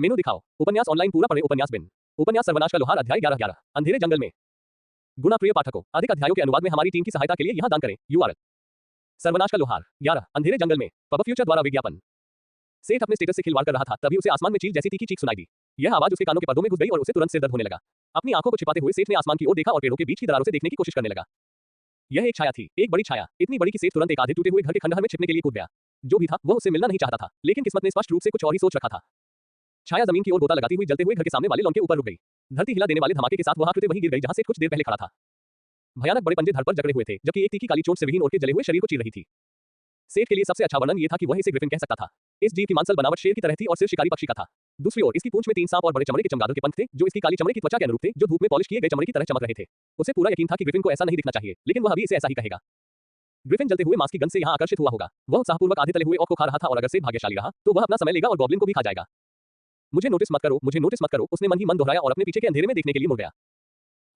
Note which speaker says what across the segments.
Speaker 1: मेनू दिखाओ। उपन्यास ऑनलाइन पूरा पढ़े। उपन्यास बिन। उपन्यास सर्वनाश का लोहार अध्याय 11 अंधेरे जंगल में। गुणा प्रिय पाठकों, अधिक अध्यायों के अनुवाद में हमारी टीम की सहायता के लिए यहाँ दान करें। यूआरएल सर्वनाश का लोहार 11 अंधेरे जंगल में। पब फ्यूचर द्वारा विज्ञापन। सेठ अपने स्टेटस से खिलवाड़ कर रहा था, तभी उसे आसमान में चील जैसी तीखी चीख सुनाई दी। यह आवाज उसके कानों के पर्दों में घुस गई और उसे तुरंत सिर दर्द होने लगा। अपनी आंखों को छिपाते हुए सेठ ने आसमान की ओर देखा और पेड़ों के बीच की दरारों से देखने की कोशिश करने लगा। यह एक छाया थी, एक बड़ी छाया, इतनी बड़ी कि सेठ तुरंत एक आधे टूटे हुए घर के खंडहर में छिपने के लिए कूद गया। जो भी था वह उससे मिलना नहीं चाहता था, लेकिन किस्मत ने स्पष्ट रूप से कुछ और ही सोच रखा था। छाया जमीन की ओर गोता लगाती हुई जलते हुए घर के सामने वाले लॉन के ऊपर रुक गई। धरती हिला देने वाले धमाके के साथ वह आकृति वहीं गिर गई जहां सेठ कुछ देर पहले खड़ा था। भयानक बड़े पंजे धड़ पर जकड़े हुए थे, जबकि एक तीखी काली चोट से विहीन और के जले हुए शरीर को चीर रही थी। सेठ के लिए सबसे अच्छा वर्णन ये था कि वह इसे ग्रिफिन कह सकता था। इस जीव की मांसल बनावट शेर की तरह थी और सिर शिकारी पक्षी का था। दूसरी ओर इसकी पूंछ में 3 सांप और बड़े चमड़े के चमगादड़ के पंख थे, जो इसकी काली चमड़े की त्वचा के अनुरूप थे, जो धूप में पॉलिश किए गए चमड़े की तरह चमक रहे थे। उसे पूरा यकीन था कि ग्रिफिन को ऐसा नहीं दिखना चाहिए, लेकिन वह अभी इसे ऐसा ही कहेगा। ग्रिफिन जलते हुए मांस की गंध से यहाँ आकर्षित हुआ होगा। वह उत्साहपूर्वक आधे तले हुए औक को खा रहा था और अगर सेठ भाग्यशाली रहा तो वह अपना समय लेगा और गॉब्लिन को भी खा जाएगा। मुझे नोटिस मत करो, मुझे नोटिस मत करो, उसने मन ही मन दोहराया और अपने पीछे के अंधेरे में देखने के लिए मुड़ गया।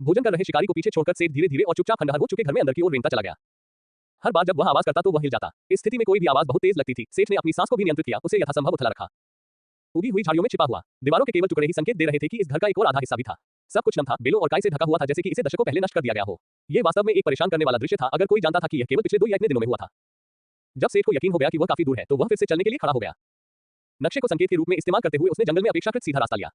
Speaker 1: भोजन कर रहे शिकारी को पीछे छोड़कर सेठ धीरे-धीरे और चुपचाप खंडहर हो चुके घर में अंदर की ओर रेंगता चला गया। हर बार जब वह आवाज करता तो वह हिल जाता। इस स्थिति में कोई भी आवाज बहुत तेज लगती थी। सेठ ने अपनी सांस को भी नियंत्रित किया, उसे यथासंभव उथला रखा। उगी हुई झाड़ियों में छिपा हुआ, दीवारों के केवल टुकड़े ही संकेत दे रहे थे कि इस घर का एक और आधा हिस्सा भी था। सब कुछ नम था, बेलों और काई से ढका हुआ था, जैसे कि इसे दशकों पहले नष्ट कर दिया गया हो। यह वास्तव में एक परेशान करने वाला दृश्य था, अगर कोई जानता था कि यह केवल पिछले 2 या इतने दिनों में हुआ था। जब सेठ को यकीन हो गया कि वह काफी दूर है, तो वह फिर से चलने के लिए खड़ा हो गया। नक्शे को संकेत के रूप में इस्तेमाल करते हुए उसने जंगल में अपेक्षाकृत सीधा रास्ता लिया।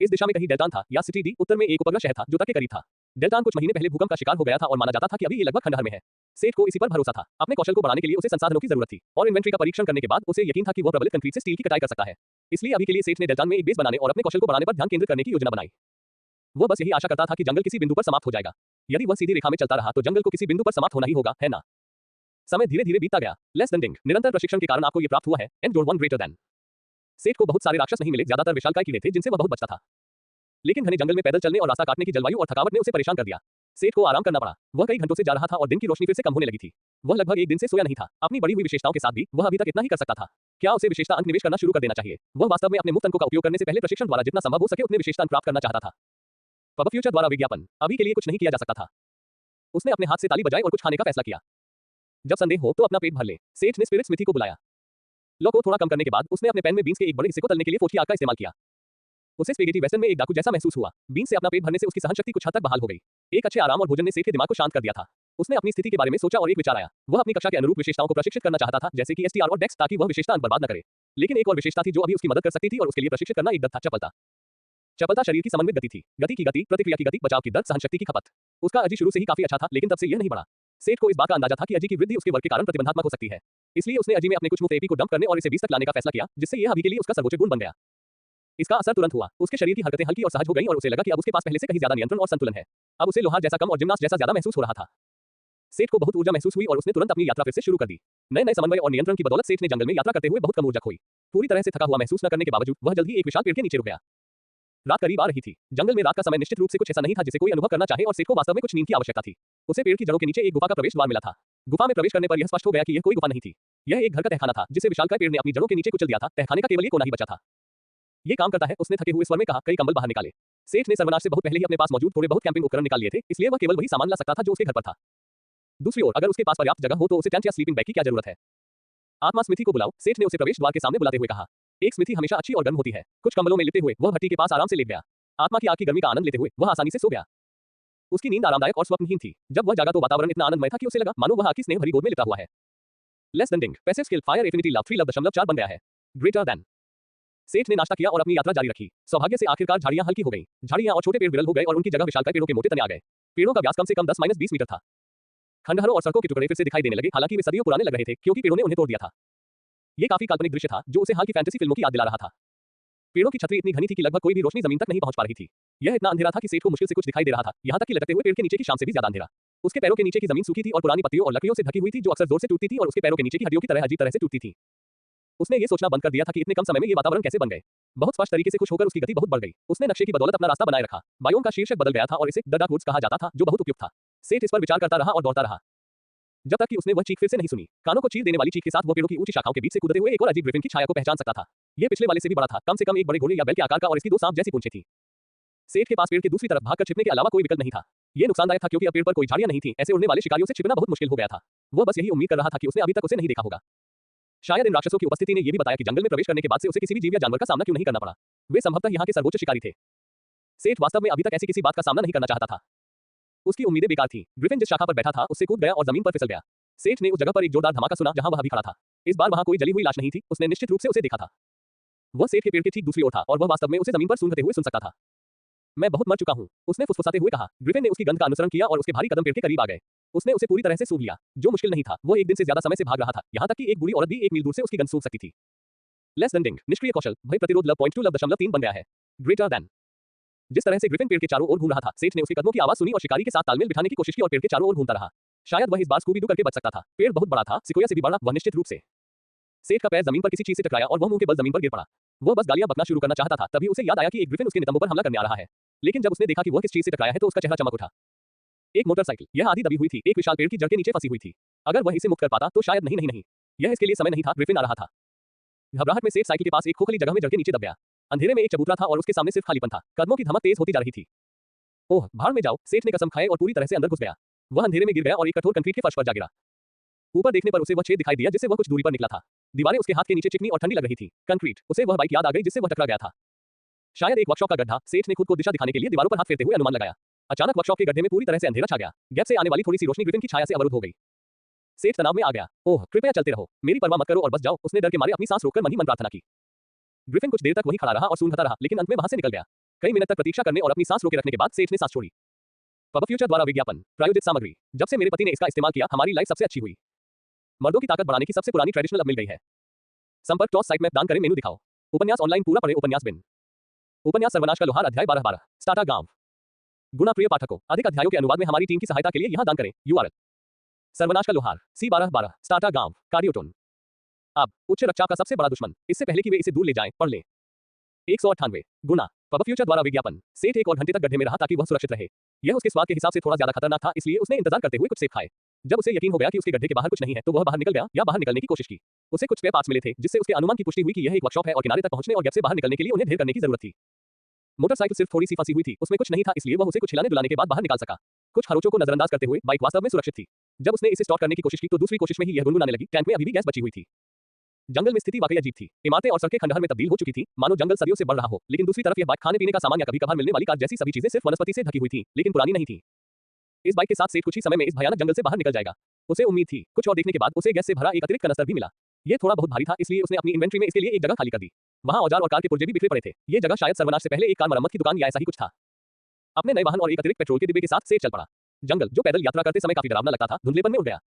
Speaker 1: इस दिशा में कहीं डेल्टान था या सिटी डी उत्तर में एक उपग्रह शहर था जो तट के करीब था। डेल्टान कुछ महीने पहले भूकंप का शिकार हो गया था और माना जाता था कि अभी ये लगभग खंडहर में है। सेठ को इसी पर भरोसा था। अपने कौशल को बढ़ाने के लिए उसे संसाधनों की जरूरत थी और इन्वेंट्री का परीक्षण करने के बाद उसे यकीन था कि वह प्रबलित कंक्रीट से स्टील की कटाई कर सकता है। इसलिए अभी के लिए सेठ ने डेल्टान में एक बेस बनाने और अपने कौशल को बढ़ाने पर ध्यान केंद्रित करने की योजना बनाई। वह बस यही आशा करता था कि जंगल किसी बिंदु पर समाप्त हो जाएगा। यदि वह सीधी रेखा में चलता रहा तो जंगल को किसी बिंदु पर समाप्त होना ही होगा, है ना? समय धीरे-धीरे बीतता गया। लेस देन डिंग, निरंतर प्रशिक्षण के कारण आपको ये प्राप्त हुआ है। एंड जोड़ 1 ग्रेटर देन। सेठ को बहुत सारे राक्षस नहीं मिले, ज्यादातर विशालकाय कीड़े थे जिनसे वह बहुत बचता था। लेकिन घने जंगल में पैदल चलने और रास्ता काटने की जलवायु और थकावट ने उसे परेशान कर दिया। सेठ को आराम करना पड़ा। वह कई घंटों से जा रहा था और दिन की रोशनी फिर से कम होने लगी थी। वह लगभग एक दिन से सोया नहीं था। अपनी बढ़ी हुई विशेषताओं के साथ भी वह अभी तक इतना ही कर सकता था। क्या उसे विशेषता अंक निवेश करना शुरू कर देना चाहिए? वह वास्तव में अपने मुफ्त अंकों का उपयोग करने से पहले प्रशिक्षण द्वारा जितना संभव हो सके उतने विशेषता अंक प्राप्त करना चाहता था। पब फ्यूचर द्वारा विज्ञापन। अभी के लिए कुछ नहीं किया जा सकता था। उसने अपने हाथ से ताली बजाई और कुछ खाने का फैसला किया। जब संदेह हो तो अपना पेट भर ले। सेठ ने स्पिरिट स्मिथी को बुलाया। लॉ को थोड़ा कम करने के बाद उसने अपने पैन में बीन्स के एक बड़े हिस्से को तलने के लिए फोर्क की आग का इस्तेमाल किया। उसे स्पेगेटी वेस्टर्न में एक डाकू जैसा महसूस हुआ। बीन्स से अपना पेट भरने से उसकी सहनशक्ति कुछ हद तक बहाल हो गई। एक अच्छे आराम और भोजन ने सेठ के दिमाग को शांत कर दिया था। उसने अपनी स्थिति के बारे में सोचा और एक विचार आया। वह अपनी कक्षा के अनुरूप विशेषताओं को प्रशिक्षित करना चाहता था, जैसे कि एसटीआर और डेक्स, ताकि वह विशेषता अंक बर्बाद न करे। लेकिन एक और विशेषता थी जो अभी उसकी मदद कर सकती थी और उसके लिए प्रशिक्षित करना एक दत्त था, चपलता। चपलता शरीर की समन्वित गति थी। गति की गति, प्रतिक्रिया की गति, बचाव की दर, सहनशक्ति की खपत। उसका अजी शुरू से ही काफी अच्छा था, लेकिन तब से यह नहीं बढ़ा। सेठ को इस बात का अंदाजा था कि अजी की वृद्धि उसके वर्ग के कारण प्रतिबंधात्मक हो सकती है। इसलिए उसने अजी में अपने कुछ मुफ्त एपी को डंप करने और इसे 20 तक लाने का फैसला किया, जिससे यह अभी के लिए उसका सर्वोच्च गुण बन गया। इसका असर तुरंत हुआ। उसके शरीर की हरकतें हल्की और सहज हो गईं और उसे लगा कि अब उसके पास पहले से कहीं ज्यादा नियंत्रण और संतुलन है। अब उसे लोहार जैसा कम और जिम्नास्ट जैसा ज्यादा महसूस हो रहा था। सेठ को बहुत ऊर्जा महसूस हुई और उसने तुरंत अपनी यात्रा फिर से शुरू कर दी। नए-नए समन्वय और नियंत्रण की बदौलत सेठ ने जंगल में यात्रा करते हुए बहुत कम ऊर्जा खोई। पूरी तरह से थका हुआ महसूस न करने के बावजूद वह जल्द ही एक विशाल पेड़ के नीचे रुक गया। रात करीब आ रही थी। जंगल में रात का समय निश्चित रूप से कुछ ऐसा नहीं था जिसे कोई अनुभव करना चाहे और सेठ को वास्तव में कुछ नींद की आवश्यकता थी। उसे पेड़ की जड़ों के नीचे एक गुफा का प्रवेश द्वार मिला था। गुफा में प्रवेश करने पर यह स्पष्ट हो गया कि यह कोई गुफा नहीं थी। यह एक घर का तहखाना था जिसे विशालकाय पेड़ ने अपनी जड़ों के नीचे कुचल दिया था। तहखाने का केवल एक कोना ही बचा था। ये काम करता है, उसने थके हुए स्वर में कहा। कई कंबल बाहर निकाले। सेठ ने सर्वनाश से बहुत पहले ही अपने पास मौजूद थोड़े बहुत कैंपिंग उपकरण निकाल लिए थे, इसलिए वह केवल वही सामान ला सकता था जो उसके घर पर था। दूसरी ओर अगर उसके पास पर्याप्त जगह हो तो उसे टेंट या स्लीपिंग बैग की क्या जरूरत है? आत्मा स्मिथी को बुलाओ, सेठ ने उसे प्रवेश द्वार के सामने बुलाते हुए कहा। एक स्मिथी हमेशा अच्छी और गर्म होती है। कुछ कंबलों में लिपटे हुए वह भट्टी के पास आराम से लेट गया। आत्मा की आग की गर्मी का आनंद लेते हुए वह आसानी से सो गया। उसकी नींद आरामदायक और स्वप्नहीन थी। जब वह जागा तो वातावरण इतना आनंदमय था कि उसे लगा मानो वह आग की स्नेह भरी गोद में लिटा हुआ है। लेस देन डिंग, पैसिव स्किल, फायर एफिनिटी लव 3.4 बन गया है। Greater than. सेठ ने नाश्ता किया और अपनी यात्रा जारी रखी। सौभाग्य से आखिरकार झाड़ियां हल्की हो गईं। झाड़ियां और छोटे पेड़ विरल हो गए और उनकी जगह विशालकाय पेड़ों के मोटे तने आ गए। पेड़ों का व्यास कम से कम 10-20 मीटर था। खंडहरों और सड़कों के टुकड़े फिर से दिखाई देने लगे, हालांकि वे सदियों पुराने लग रहे थे क्योंकि पेड़ों ने उन्हें तोड़ दिया था। ये काफी काल्पनिक दृश्य था जो उसे हाल की फैंटेसी फिल्मों की याद दिला रहा था। पेड़ों की छतरी इतनी घनी थी कि लगभग कोई भी रोशनी जमीन तक नहीं पहुंच पा रही थी। यह इतना अंधेरा था कि सेठ को मुश्किल से कुछ दिखाई दे रहा था, यहाँ तक कि लटकते हुए पेड़ के नीचे की शाम से भी ज्यादा अंधेरा। उसके पैरों के नीचे की जमीन सूखी थी और पुरानी पत्तियों और लकड़ियों से ढकी हुई थी जो अक्सर जोर से टूटती थी और उसके पैरों के नीचे की हड्डियों की तरह अजीब तरह से टूटती थी। उसने ये सोचना बंद कर दिया था कि इतने कम समय में ये वातावरण कैसे बन गए। बहुत स्पष्ट तरीके से खुश होकर उसकी गति बहुत बढ़ गई। उसने नक्शे की बदौलत अपना रास्ता बनाए रखा। बायोम का शीर्षक बदल गया था और इसे द डार्क वुड्स कहा जाता था, जो बहुत उपयुक्त था। सेठ इस पर विचार करता रहा और दौड़ता रहा, जब तक कि उसने वह चीख फिर से नहीं सुनी। कानों को चीर देने वाली चीख के साथ वो पेड़ों की ऊंची शाखाओं के बीच से कूदते हुए एक और अजीब ग्रिफिन की छाया को पहचान सकता था। ये पिछले वाले से भी बड़ा था, कम से कम एक बड़े घोड़े या बैल के आकार का, और इसकी 2 सांप जैसी पूंछें थी। सेठ के पास पेड़ के दूसरी तरफ भागकर छिपने के अलावा कोई विकल्प नहीं था। ये नुकसानदायक था क्योंकि अब पेड़ पर कोई झाड़ियां नहीं थी। ऐसे उड़ने वाले शिकारियों से छिपना बहुत मुश्किल हो गया था। वह बस यही उम्मीद कर रहा था कि उसने अभी तक उसे नहीं देखा होगा। शायद इन राक्षसों की उपस्थिति ने यह भी बताया कि जंगल में प्रवेश करने के बाद से उसे किसी भी जीव या जानवर का सामना क्यों नहीं करना पड़ा। वे संभवतः यहाँ के सर्वोच्च शिकारी थे। सेठ वास्तव में अभी तक ऐसी किसी बात का सामना नहीं करना चाहता था। उसकी उम्मीदें बेकार थीं। ग्रिफिन जिस शाखा पर बैठा था उससे कूद गया और जमीन पर फिसल गया। सेठ ने उस जगह पर एक जोरदार धमाका सुना जहां वह अभी खड़ा था। इस बार वहां कोई जली हुई लाश नहीं थी। उसने निश्चित रूप से उसे देखा था। वह सेठ के पेड़ के ठीक दूसरी ओर था और वह वास्तव में उसे जमीन पर सूंघते हुए सुन सकता था। मैं बहुत मर चुका हूं, उसने फुसफुसाते हुए कहा। ग्रिफिन ने उसकी गंध का अनुसरण किया और उसके भारी कदम पेड़ के करीब आ गए। उसने उसे पूरी तरह से सूंघ लिया, जो मुश्किल नहीं था। वह एक दिन से ज्यादा समय से भाग रहा था, यहाँ तक कि एक बूढ़ी औरत भी 1 मील दूर से उसकी गंध सूंघ सकती थी। लेस देन डिंग, निष्क्रिय कौशल, भय प्रतिरोध लव पॉइंट 2 लव 3 बन गया है। Greater then. जिस तरह से ग्रिफिन पेड़ के चारों ओर घूम रहा था, सेठ ने उसके कदमों की आवाज सुनी और शिकारी के साथ तालमेल बिठाने की कोशिश की और पेड़ के चारों ओर घूमता रहा। शायद वह इस बार स्कूबी डू करके बच सकता था। पेड़ बहुत बड़ा था, सिकोया से भी बड़ा, वह निश्चित रूप से। सेठ का पैर जमीन पर किसी चीज से टकराया और वह मुंह के बल जमीन पर गिर पड़ा। वह बस गालियां बकना शुरू करना चाहता था, तभी उसे याद आया कि एक ग्रिफिन उसके नितंबों पर हमला करने आ रहा है। लेकिन जब उसने देखा कि वह किस चीज से टकराया है तो उसका चेहरा चमक उठा। एक मोटरसाइकिल, यह आधी दबी हुई थी, एक विशाल पेड़ की जड़ के नीचे फंसी हुई थी। अगर वह इसे मुक्त कर पाता तो शायद नहीं। यह इसके लिए समय नहीं था, ग्रिफिन आ रहा था। घबराहट में सेठ साइकिल के पास एक खोखली जगह में जड़ के नीचे दब गया। अंधेरे में एक चबूतरा था और उसके सामने सिर्फ खालीपन था। कदमों की धमक तेज होती जा रही थी। ओह, भाड़ में जाओ, सेठ ने कसम खाए और पूरी तरह से अंदर घुस गया। वह अंधेरे में गिर गया और एक कठोर कंक्रीट के फर्श पर जा गिरा। ऊपर देखने पर उसे वह छेद दिखाई दिया जिससे वह कुछ दूरी पर निकला था। दीवारें उसके हाथ के नीचे चिकनी और ठंडी लग रही थी। कंक्रीट, उसे वह बाइक याद आ गई जिससे वह टकरा गया था। शायद एक वर्कशॉप का गड्ढा। सेठ ने खुद को दिशा दिखाने के लिए दीवारों पर हाथ फेरते हुए अनुमान लगाया। अचानक वर्कशॉप के गड्ढे में पूरी तरह से अंधेरा छा गया। गैप से आने वाली थोड़ी सी रोशनी ग्रिफिन की छाया से अवरुद्ध हो गई। सेठ तनाव में आ गया। ओह, कृपया चलते रहो, मेरी परवाह मत करो और बस जाओ। उसने डर के मारे अपनी सांस रोककर मन ही मन प्रार्थना की। ग्रिफिन कुछ देर तक वहीं खड़ा रहा और सूंघता रहा, लेकिन अंत में वहां से निकल गया। कई मिनट तक प्रतीक्षा करने और अपनी सांस रोके रखने के बाद सेठ ने सांस छोड़ी। पब फ्यूचर द्वारा विज्ञापन प्रायोजित सामग्री। जब से मेरे पति ने इसका इस्तेमाल किया, हमारी लाइफ सबसे अच्छी हुई। मर्दों की ताकत बढ़ाने की सबसे पुरानी ट्रेडिशनल अब मिल गई है। संपर्क टॉस साइट में दान करें, मेनू दिखाओ। उपन्यास ऑनलाइन पूरा पढ़े। उपन्यास बिन। उपन्यास सर्वनाश का लोहार अध्याय 12 स्टार्टा गांव। गुना प्रिय पाठकों, अधिक अध्यायों के अनुवाद में हमारी टीम की सहायता के लिए यहां दान करें। URL सर्वनाश का लोहार C12 स्टार्टा गांव कार्डियोटोन। अब उच्च रक्तचाप का सबसे बड़ा दुश्मन, इससे पहले कि वे इसे दूर ले जाएं, पढ़ लें। 198 गुना। पब फ्यूचर द्वारा विज्ञापन। सेठ 1 और घंटे तक गड्ढे में रहा ताकि वह सुरक्षित रहे। यह उसके स्वाद के हिसाब से थोड़ा ज्यादा खतरनाक था, इसलिए उसने इंतजार करते हुए कुछ सेब खाए। जब उसे यकीन हो गया कि उसके गड्ढे के बाहर कुछ नहीं है तो वह बाहर निकल गया या बाहर निकलने की कोशिश की। उसे कुछ स्पेयर पार्ट्स मिले थे जिससे उसके अनुमान की पुष्टि हुई कि यह एक वर्कशॉप है और किनारे तक पहुंचने और गैप से बाहर निकलने के लिए उन्हें ढेर करने की जरूरत थी। मोटरसाइकिल सिर्फ थोड़ी सी फंसी हुई थी, उसमें कुछ नहीं था, इसलिए वह उसे कुछ हिलाने डुलाने के बाद बाहर निकाल सका। कुछ खरोचों को नजरअंदाज करते हुए बाइक वास्तव में सुरक्षित थी। जब उसने इसे स्टार्ट करने की कोशिश की तो दूसरी कोशिश में ही यह गुनगुनाने लगी, टैंक में अभी भी गैस बची हुई थी। जंगल में स्थिति वाकई अजीब थी। इमारतें और सड़कें खंडहर में तब्दील हो चुकी थी, मानो जंगल सदियों से बढ़ रहा हो। लेकिन दूसरी तरफ यह बाइक खाने पीने का सामान या कभी कभार मिलने वाली कार जैसी सभी चीजें सिर्फ वनस्पति से ढकी हुई थी, लेकिन पुरानी नहीं थी। इस बाइक के साथ सेठ कुछ ही समय में इस भयानक जंगल से बाहर निकल जाएगा। उसे उम्मीद थी। कुछ और देखने के बाद उसे गैस से भरा एक अतिरिक्त कनस्तर भी मिला। यह थोड़ा बहुत भारी था, इसलिए उसने अपनी इन्वेंट्री में इसके लिए एक जगह खाली कर दी। वहां औजार और कार के पुर्जे भी बिखरे पड़े थे। ये जगह शायद सर्वनाश से पहले एक कार मरम्मत की दुकान या ऐसा ही कुछ था। अपने नए वाहन और एक अतिरिक्त पेट्रोल के डिब्बे के साथ सेठ चल पड़ा। जंगल, जो पैदल यात्रा करते समय काफी डरावना लगता था, धुंधलेपन में उड़ गया।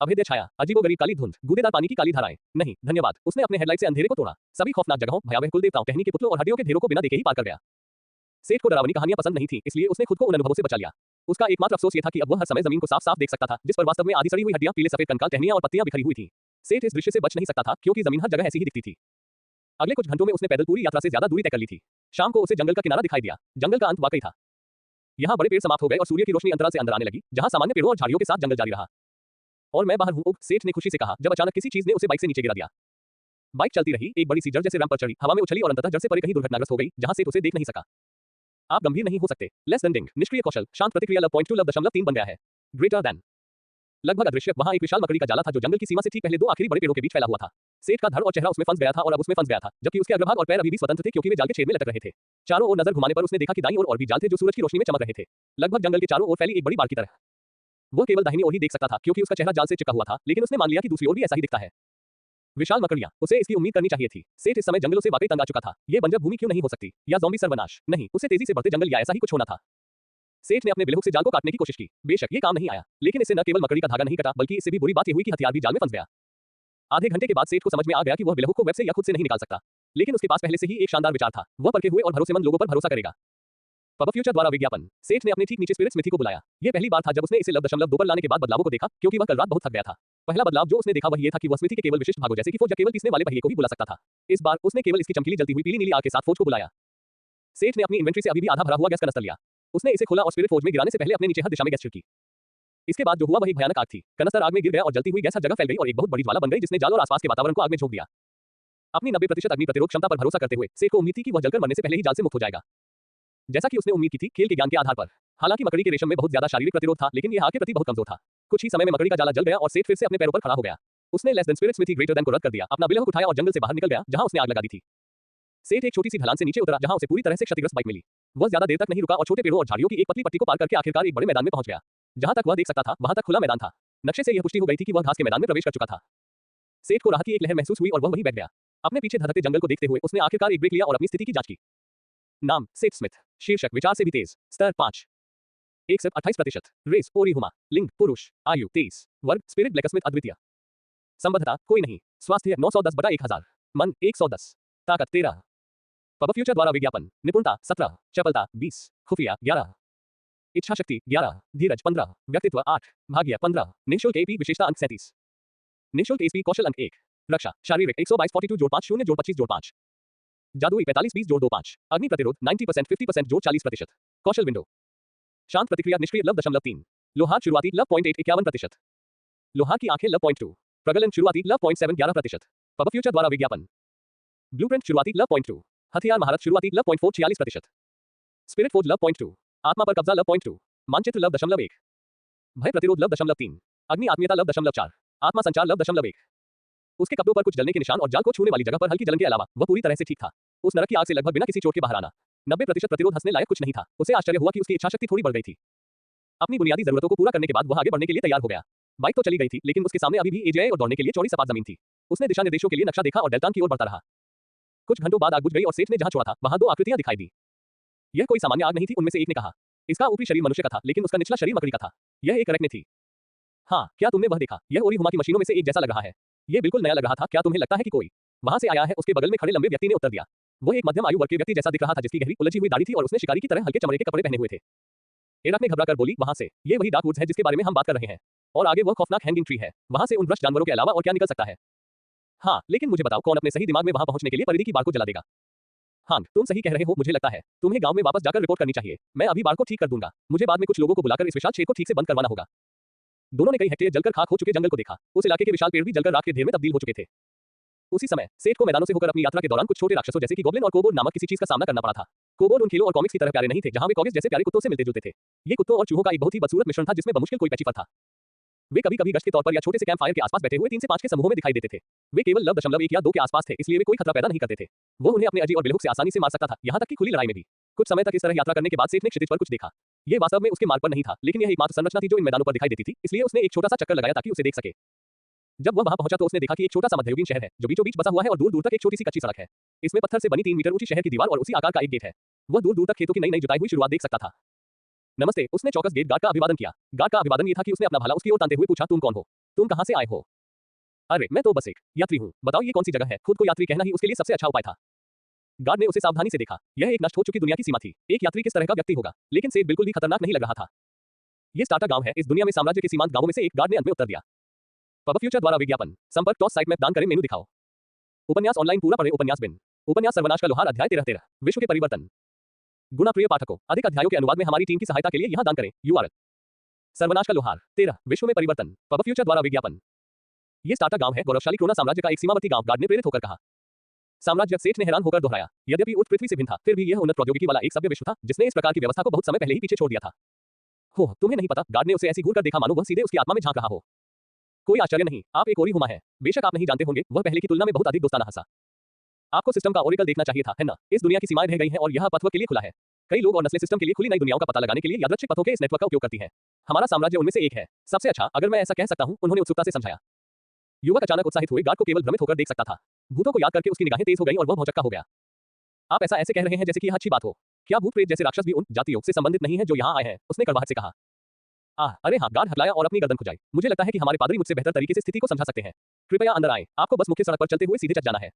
Speaker 1: अभेद्य छाया, अजीबोगरीब काली धुंध, गूदेदार पानी की काली धाराएं। नहीं, धन्यवाद। उसने अपने हेडलाइट से अंधेरे को तोड़ा। सभी खौफनाक जगहों, भयावह कुल देवताओं, टहनी के पुतलों और हड्डियों के ढेरों को बिना देखे ही पार कर गया। सेठ को डरावनी कहानियां पसंद नहीं थी, इसलिए उसने खुद को उन अनुभवों से बचा लिया। उसका एकमात्र अफसोस यह था कि अब वह हर समय जमीन को साफ-साफ देख सकता था, जिस पर वास्तव में आधी सड़ी हुई हड्डियां, पीले सफेद कंकाल, टहनियां और पत्तियां बिखरी हुई थी। सेठ इस दृश्य से बच नहीं सकता था क्योंकि जमीन हर जगह ऐसी ही दिखती थी। अगले कुछ घंटों में उसने पैदल पूरी यात्रा से ज्यादा दूरी तय कर ली थी। शाम को उसे जंगल का किनारा दिखाई दिया। जंगल का अंत वाकई था। यहाँ बड़े पेड़ समाप्त हो गए और सूर्य की रोशनी अंतराल से अंदर आने लगी, जहाँ सामान्य पेड़ों और झाड़ियों के साथ जंगल जारी रहा। और मैं बाहर हूँ, सेठ ने खुशी से कहा, जब अचानक किसी चीज ने उसे बाइक से नीचे गिरा दिया। बाइक चलती रही, एक बड़ी सी जड़ जैसे रैंप पर चढ़ी, हवा में उछली और अंततः जड़ से परे कहीं दुर्घटनाग्रस्त हो गई, जहां सेठ उसे देख नहीं सका। आप गंभीर नहीं हो सकते। लेस देन डिंग, निष्क्रिय कौशल, शांत प्रतिक्रिया लव पॉइंट 2 लव 3 बन गया है। Greater then. लगभग अदृश्य, वहां एक विशाल मकड़ी का जाला था जो जंगल की सीमा से ठीक पहले 2 आखिरी बड़े पेड़ों के बीच फैला हुआ था। सेठ का धड़ और चेहरा उसमें फंस गया था और अब उसमें फंस गया था, जबकि उसके अग्रभाग और पैर अभी भी स्वतंत्र थे क्योंकि वे जाल के छेद में लटक रहे थे। चारों ओर नजर घुमाने पर उसने देखा कि दाईं ओर और भी जाल थे जो सूरज की रोशनी में चमक रहे थे, लगभग जंगल के चारों ओर फैली एक बड़ी बाड़ की तरह। वह केवल दाहिनी ओर ही देख सकता था क्योंकि उसका चेहरा जाल से चिपका हुआ था, लेकिन उसने मान लिया कि दूसरी ओर भी ऐसा ही दिखता है। विशाल मकड़ियां, उसे इसकी उम्मीद करनी चाहिए थी। सेठ इस समय जंगलों से वाकई तंग आ चुका था। ये बंजर भूमि क्यों नहीं हो सकती, या ज़ॉम्बी सर्वनाश? नहीं, उसे तेजी से बढ़ते जंगल या ऐसा ही कुछ होना था। सेठ ने अपने बिलहुक से जाल को काटने की कोशिश की। बेशक ये काम नहीं आया, लेकिन इससे न केवल मकड़ी का धागा नहीं कटा, बल्कि इससे भी बुरी बात यह हुई कि हथियार भी जाल में फंस गया। आधे घंटे के बाद सेठ को समझ में आ गया कि वह बिलहुक को वेब से या खुद से नहीं निकाल सकता, लेकिन उसके पास पहले से ही एक शानदार विचार था। वह परखे हुए और भरोसेमंद लोगों पर भरोसा करेगा। पब फ्यूचर द्वारा विज्ञापन। सेठ ने अपने ठीक नीचे स्पिरिट स्मिथी को बुलाया। यह पहली बार था जब उसने इसे लव 2 पर लाने के बाद बदलावों को देखा, क्योंकि वह कल रात बहुत थक गया था। पहला बदलाव जो उसने देखा वह ये था कि वह स्मिथी के केवल विशिष्ट भागों जैसे कि फोर्ज या केवल पीसने वाले पहिए को ही बुला सकता था। इस बार उसने केवल इसकी चमकीली जलती हुई पीली नीली आग के साथ फोर्ज को बुलाया। सेठ ने अपनी इन्वेंट्री से अभी भी आधा भरा हुआ गैस कनस्तर लिया। उसने इसे खोला और स्पिरिट फोर्ज में गिराने से पहले अपने नीचे हर दिशा में गैस छिड़की। इसके बाद जो हुआ वह एक भयानक आग थी। कनस्तर आग में गिर गया और जलती हुई गैस हर जगह फैल गई और एक बहुत बड़ी ज्वाला बन गई जिसने जाल और आसपास के वातावरण को आग में झोंक दिया। अपनी 90% अग्नि प्रतिरोध क्षमता पर भरोसा करते हुए सेठ को उम्मीद थी कि वह जलकर मरने से पहले ही जाल से मुक्त हो जाएगा, जैसा कि उसने उम्मीद की थी खेल के ज्ञान के आधार पर। हालांकि मकड़ी के रेशम में बहुत ज्यादा शारीरिक प्रतिरोध था, लेकिन यह आग के प्रति बहुत कमजोर था। कुछ ही समय में मकड़ी का जाला जल गया और सेठ फिर से अपने पैरों पर खड़ा हो गया। उसने less than spirit smithy greater than को रद्द कर दिया, अपना बिलहक उठाया और जंगल से बाहर निकल गया जहां उसने आग लगा दी थी। सेठ एक छोटी सी ढलान से नीचे उतरा जहां उसे पूरी तरह से क्षतिग्रस्त बाइक मिली। वह ज्यादा देर तक नहीं रुका और छोटे पेड़ों और झाड़ियों की एक पतली पट्टी को पार करके आखिरकार एक बड़े मैदान में पहुंच गया। जहां तक वह देख सकता था वहां तक खुला मैदान था। नक्शे से यह पुष्टि हो गई थी कि वह घास के मैदान में प्रवेश कर चुका था। सेठ को राहत की एक लहर महसूस हुई और वह वहीं बैठ गया। अपने पीछे धधकते जंगल को देखते हुए उसने आखिरकार एक ब्रेक लिया और अपनी स्थिति की जांच की। नाम सेठ स्मिथ। शीर्षक विचार से भी तेज। स्तर 5। 1 से 28%। रेस ओरिहुमा। लिंग पुरुष। आयु 23। वर्ग स्पिरिट ब्लैकस्मिथ अद्वितीय। संबद्धता कोई नहीं। स्वास्थ्य 910/1000। मन 110। ताकत 13। पब फ्यूचर द्वारा विज्ञापन। निपुणता 17। चपलता 20। खुफिया 11। इच्छा शक्ति 11। धीरज 15। व्यक्तित्व 8। भाग्य 15। निःशुल्क एपी विशेषता अंक 37। निःशुल्क एसपी कौशल अंक 1। रक्षा शारीरिक 122 42 जोड़ 5 0 जोड़ 25 जोड़ 5। जादुई 45 20 जोड़ 2 5। अग्नि प्रतिरोध 90% 50% जोड़ 40%। कौशल विंडो। शांत प्रतिक्रिया निष्क्रिय लव 0.3। लोहार शुरुआती लव 0.8 51%। लोहार की आंखें लव 0.2। प्रगलन शुरुआती लव 0.7 11%। पब फ्यूचर द्वारा विज्ञापन। ब्लूप्रिंट शुरुआती लव 0.2। हथियार महारत शुरुआती लव 0.4 46%। Spirit forge love 0.2। आत्मा पर कब्जा लव 0.2। मानचित्र लव 0.1। भय प्रतिरोध लव 0.3। अग्नि आत्मीयता लव 0.4। आत्मा संचार लव 0.1। उसके कपड़ों पर कुछ जलने के निशान और जाल को छूने वाली जगह पर हल्की जलन के अलावा वह पूरी तरह से ठीक था। उस नरक की आग से लगभग बिना किसी चोट के बाहर आना। 90% प्रतिरोध हंसने लायक कुछ नहीं था। उसे आश्चर्य हुआ कि उसकी इच्छा शक्ति थोड़ी बढ़ गई थी। अपनी बुनियादी जरूरतों को पूरा करने के बाद वह आगे बढ़ने के लिए तैयार हो गया। बाइक तो चली गई थी लेकिन उसके सामने अभी भी एजेआई और दौड़ने के लिए चौड़ी सपाट जमीन थी। उसने दिशा निर्देशों के लिए नक्शा देखा और डेल्टान की ओर बढ़ता रहा। कुछ घंटों बाद आग बुझ गई और सेठ ने जहां छोड़ा था वहां 2 आकृतियां दिखाई दी। यह कोई सामान्य आग नहीं थी, उनमें से एक ने कहा। इसका ऊपरी शरीर मनुष्य का था लेकिन उसका निचला शरीर मकड़ी का था। यह एक अरेक्ने थी। हाँ, क्या तुमने वह देखा? यह ओरिहुमा की मशीनों में से एक जैसा लग रहा है। यह बिल्कुल नया लग रहा था। क्या तुम्हें लगता है कि कोई वहां से आया है? उसके बगल में खड़े लंबे व्यक्ति ने उत्तर दिया। वो एक मध्यम आयु वर्ग के व्यक्ति जैसा दिख रहा था जिसकी गहरी उलझी हुई दाढ़ी थी और उसने शिकारी की तरह हल्के चमड़े के कपड़े पहने हुए थे। एराक ने घबराकर बोली, वहां से। ये वही डार्क वुड्स है जिसके बारे में हम बात कर रहे हैं। और आगे वह खौफनाक हैंगिंग ट्री है। वहां से उन भ्रष्ट जानवरों के अलावा और क्या निकल सकता है? हाँ, लेकिन मुझे बताओ कौन अपने सही दिमाग में वहां पहुंचने के लिए परिधि की बार को जला देगा? हाँ, तुम सही कह रहे हो। मुझे लगता है तुम्हें गांव में वापस जाकर रिपोर्ट करनी चाहिए। मैं अभी बार को ठीक कर दूंगा। मुझे बाद में कुछ लोगों को बुलाकर इस विशाल छेद को ठीक से बंद करवाना होगा। दोनों ने कई हेक्टेयर जलकर खाक हो चुके जंगल को देखा। उस इलाके के विशाल पेड़ भी जलकर राख के ढेर में तब्दील हो चुके थे। उसी समय सेठ को मैदानों से होकर अपनी यात्रा के दौरान कुछ छोटे राक्षसों जैसे कि गोब्लिन और कोबोर्ड नामक किसी चीज का सामना करना पड़ा था। कोबोर्ड उन खेलों और कॉमिक्स की तरह प्यारे नहीं थे जहां वे कॉगिस जैसे प्यारे कुत्तों से मिलते जुलते थे। ये कुत्तों और चूहों का एक बहुत ही बदसूरत मिश्रण था जिसमें बमुश्किल कोई पैचीफर था। वे कभी-कभी गश्त के तौर पर या छोटे से कैंप फायर के आसपास बैठे हुए 3 से 5 के समूहों में दिखाई देते थे। वे केवल लव 1 या 2 के आसपास थे, इसलिए वे कोई खतरा पैदा नहीं करते थे। वो उन्हें अपने अजी और बिलहुक से आसानी से मार सकता था, यहां तक कि खुली लड़ाई में भी। कुछ समय तक इस तरह यात्रा करने के बाद सेठ ने क्षितिज पर कुछ देखा। ये वास्तव में उसके मार्ग पर नहीं था, लेकिन यह एकमात्र संरचना थी जो इन मैदानों पर दिखाई देती थी, इसलिए उसने एक छोटा सा चक्कर लगाया ताकि उसे देख सके। जब वह वहां पहुंचा तो उसने देखा कि एक छोटा सा मध्ययुगीन शहर है जो बीचों बीच बसा हुआ है और दूर दूर तक एक छोटी सी कच्ची सड़क है। इसमें पत्थर से बनी 3 मीटर ऊंची शहर की दीवार और उसी आकार का एक गेट है। वह दूर दूर तक खेतों की नई नई जुताई हुई शुरुआत देख सकता था। नमस्ते, उसने चौकस गेट गार्ड का अभिवादन किया। गार्ड का अभिवादन ये था कि उसने अपना भाला उसकी ओर तानते हुए पूछा, तुम कौन हो? तुम कहां से आए हो? अरे, मैं तो बस एक यात्री हूं। बताओ ये कौन सी जगह है? खुद को यात्री कहना ही उसके लिए सबसे अच्छा उपाय था। गार्ड ने उसे सावधानी से देखा। यह एक नष्ट हो चुकी दुनिया की सीमा थी। एक यात्री किस तरह का व्यक्ति होगा? लेकिन सेठ बिल्कुल भी खतरनाक नहीं लग रहा था। ये स्टार्टअप गांव है, इस दुनिया में साम्राज्य के सीमांत गांवों में से एक, गार्ड ने अंत में उत्तर दिया। पब फ्यूचर द्वारा विज्ञापन। संपर्क टॉस साइट में दान करें, मेनू दिखाओ। उपन्यास ऑनलाइन पूरा पढ़े। उपन्यास बिन। उपन्यास सर्वनाश का लोहार अध्याय 13 विश्व के परिवर्तन। गुना प्रिय पाठकों, अधिक अध्यायों के अनुवाद में हमारी टीम की सहायता के लिए यहां दान करें। URL सर्वनाश का लोहार 13 विश्व में परिवर्तन। पब फ्यूचर द्वारा विज्ञापन। ये स्टार्टअप गांव है, गौरवशाली क्रोना साम्राज्य का एक सीमावर्ती गांव, गार्ड ने प्रेरित होकर कहा। साम्राज्य, सेठ ने हैरान होकर दोहराया। यद्यपि उठ पृथ्वी से भिन्न था, फिर भी यह उन्नत प्रौद्योगिकी वाला एक सभ्य विश्व था जिसने इस प्रकार की व्यवस्था को बहुत समय पहले ही पीछे छोड़ दिया था। हो, तुम्हें नहीं पता? गार्ड ने उसे ऐसी घूर कर देखा मानो वह सीधे उसकी आत्मा में झांक रहा हो। कोई आश्चर्य नहीं, आप एक ओरिहुमा है। बेशक आप नहीं जानते होंगे, वह पहले की तुलना में बहुत अधिक दोस्ताना हंसा। आपको सिस्टम का ओरेकल देखना चाहिए था, है ना? इस दुनिया की सीमाएं रह गई हैं और यह पथ के लिए खुला है। कई लोग और नस्लें सिस्टम के लिए खुली नई दुनियाओं का पता लगाने के लिए यादृच्छिक पथों के इस नेटवर्क का उपयोग करती हैं। हमारा साम्राज्य उनमें से एक है। सबसे अच्छा, अगर मैं ऐसा कह सकता हूं, उन्होंने उत्सुकता से समझाया। युवक अचानक उत्साहित हुए। गार्ड को केवल भ्रमित होकर देख सकता था। भूतों को याद करके उसकी निगाहें तेज हो गईं और वह भौचक्का हो गया। आप ऐसा ऐसे कह रहे हैं जैसे कि यह अच्छी बात हो। क्या भूत प्रेत जैसे राक्षस भी उन जातियों से संबंधित नहीं है जो यहाँ आए हैं? उसने कड़वाहट से कहा। अरे हाँ, गार्ड हकलाया और अपनी गर्दन खुजाई। मुझे लगता है कि हमारे पादरी मुझसे बेहतर तरीके से स्थिति को समझा सकते हैं। कृपया अंदर आएं, आपको बस मुख्य सड़क पर चलते हुए सीधे चल जाना है।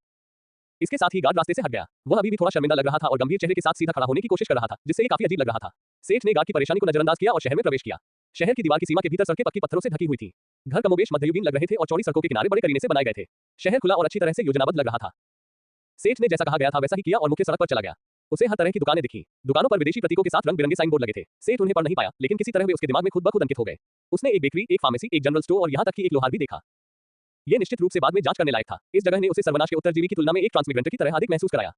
Speaker 1: इसके साथ ही गार्ड रास्ते से हट गया। वह अभी भी थोड़ा शर्मिंदा लग रहा था और गंभीर चेहरे के साथ सीधा खड़ा होने की कोशिश कर रहा था, जिससे ये काफी अजीब लग रहा था। सेठ ने गार्ड की परेशानी को नजरअंदाज किया और शहर में प्रवेश किया। शहर की दीवार की सीमा के भीतर सड़कें पक्की पत्थरों से ढकी हुई थी। घर कमोबेश मध्ययुगीन लग रहे थे और चौड़ी सड़कों के किनारे बड़े करीने से बनाए गए थे। शहर खुला और अच्छी तरह से योजनाबद्ध लग रहा था। सेठ ने जैसा कहा गया था वैसा ही किया और मुख्य सड़क पर चला गया। उसे हर तरह की दुकानें दिखी। दुकानों पर विदेशी प्रतीकों के साथ रंग बिरंगे साइन बोर्ड लगे थे। सेठ उन्हें पढ़ नहीं पाया, लेकिन किसी तरह वे उसके दिमाग में खुद ब खुद अंकित हो गए। उसने एक बेकरी, एक फार्मेसी, एक जनरल स्टोर और यहाँ तक कि एक लोहार भी देखा। ये निश्चित रूप से बाद में जांच करने लायक था। इस जगह ने उसे सर्वनाश के उत्तरजीवी की तुलना में एक ट्रांसमिग्रेंट की तरह अधिक महसूस कराया।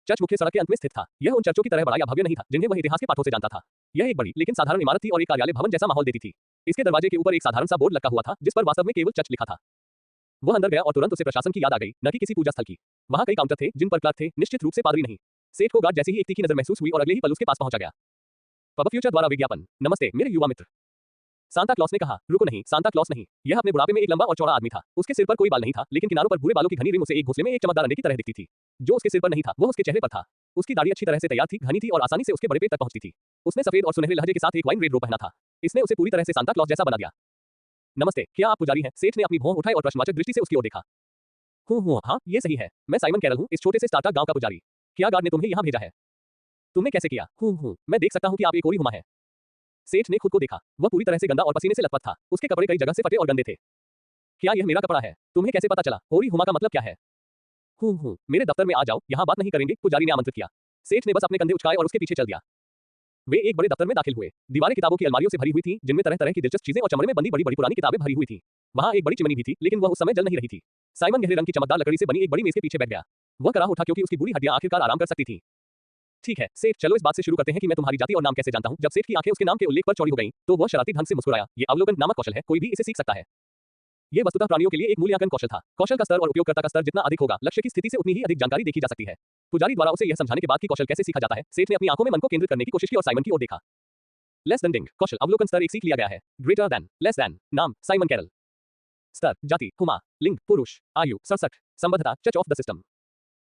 Speaker 1: चर्च मुख्य सड़क के अंत में स्थित था। यह उन चर्चों की तरह बड़ा या भव्य नहीं था जिन्हें वह इतिहास के पाठों से जानता था। यह एक बड़ी लेकिन साधारण इमारत थी और एक कार्यालय भवन जैसा माहौल देती थी। इसके दरवाजे के ऊपर एक साधारण सा बोर्ड लगा हुआ था जिस पर वास्तव में केवल चर्च लिखा था। वह अंदर गया और तुरंत उसे प्रशासन की याद आ गई, न कि किसी पूजा स्थल की। वहां कई काउंटर थे जिन पर क्लर्क थे, निश्चित रूप से पादरी नहीं। सेठ को गार्ड जैसी ही एक तीखी नजर महसूस हुई और अगले ही पल उसके पास पहुंचा गया। पब फ्यूचर द्वारा विज्ञापन। नमस्ते मेरे युवा मित्र, सांता क्लॉस ने कहा। रुको नहीं, सांता क्लॉस नहीं। यह अपने बुढ़ापे में एक लंबा और चौड़ा आदमी था। उसके सिर पर कोई बाल नहीं था, लेकिन किनारों पर भूरे बालों की घनी रिंग उसे एक घोंसले में एक चमकदार अंडे की तरह दिखती थी। जो उसके सिर पर नहीं था, वह उसके चेहरे पर था। उसकी दाढ़ी अच्छी तरह से तैयार थी, घनी थी और आसानी से उसके बड़े पेट तक पहुंचती थी। उसने सफेद और सुनहरे लहजे के साथ एक वाइन रेड रोब पहना था। इसने उसे पूरी तरह से सांता क्लॉस जैसा बना दिया। नमस्ते, क्या आप पुजारी हैं? सेठ ने अपनी भौं उठाई और प्रश्नवाचक दृष्टि से उसकी ओर देखा। हाँ, ये सही है। मैं साइमन कैरल हूँ, इस छोटे से स्टार्टअप गांव का पुजारी। क्या गार्ड ने तुम्हें यहाँ भेजा है? तुमने कैसे किया? मैं देख सकता हूँ कि आप एक ओरी हुमा है। सेठ ने खुद को देखा। वह पूरी तरह से गंदा और पसीने से लथपथ था। उसके कपड़े कई जगह से फटे और गंदे थे। क्या यह मेरा कपड़ा है? तुम्हें कैसे पता चला? ओरी हुमा का मतलब क्या है? मेरे दफ्तर में आ जाओ, यहाँ बात नहीं करेंगे, पुजारी ने आमंत्रित किया। सेठ ने बस अपने कंधे उचकाए और उसके पीछे चल दिया। वे एक बड़े दफ्तर में दाखिल हुए। दीवारें किताबों की अलमारियों से भरी हुई थी, जिनमें तरह तरह की दिलचस्प चीजें और चमड़े में बंधी बड़ी बड़ी पुरानी किताबें भरी हुई थी। वहां एक बड़ी चिमनी भी थी, लेकिन वह उस समय जल नहीं रही थी। साइमन गहरे रंग की चमकदार लकड़ी से बनी एक बड़ी मेज के पीछे बैठ गया। वह कराह उठा क्योंकि उसकी बूढ़ी हड्डियां आखिरकार आराम कर सकती थी। ठीक है सेठ, चलो इस बात से शुरू करते हैं कि मैं तुम्हारी जाति और नाम कैसे जानता हूँ। जब सेठ की आंखें उसके नाम के उल्लेख पर चौड़ी हो गईं, तो वह शरारती ढंग से मुस्कुराया। ये अवलोकन नामक कौशल है, कोई भी इसे सीख सकता है। ये वस्तुतः प्राणियों के लिए एक मूल्यांकन कौशल था। कौशल का स्तर और उपयोगकर्ता का स्तर जितना अधिक होगा, लक्ष्य की स्थिति से उतनी ही अधिक जानकारी देखी जा सकती है। पुजारी द्वारा उसे यह समझाने के बाद कि कौशल कैसे सीखा जाता है, सेठ ने अपनी आंखों में मन को केंद्रित करने की कोशिश की और साइमन की ओर देखा। लेस देन डिंग, कौशल अवलोकन स्तर 1 सीख लिया गया है। ग्रेटर देन, लेस देन, नाम साइमन कैरल। स्तर, जाति, हुमा, लिंग, पुरुष, आयु 67, संबद्धता, church of the system.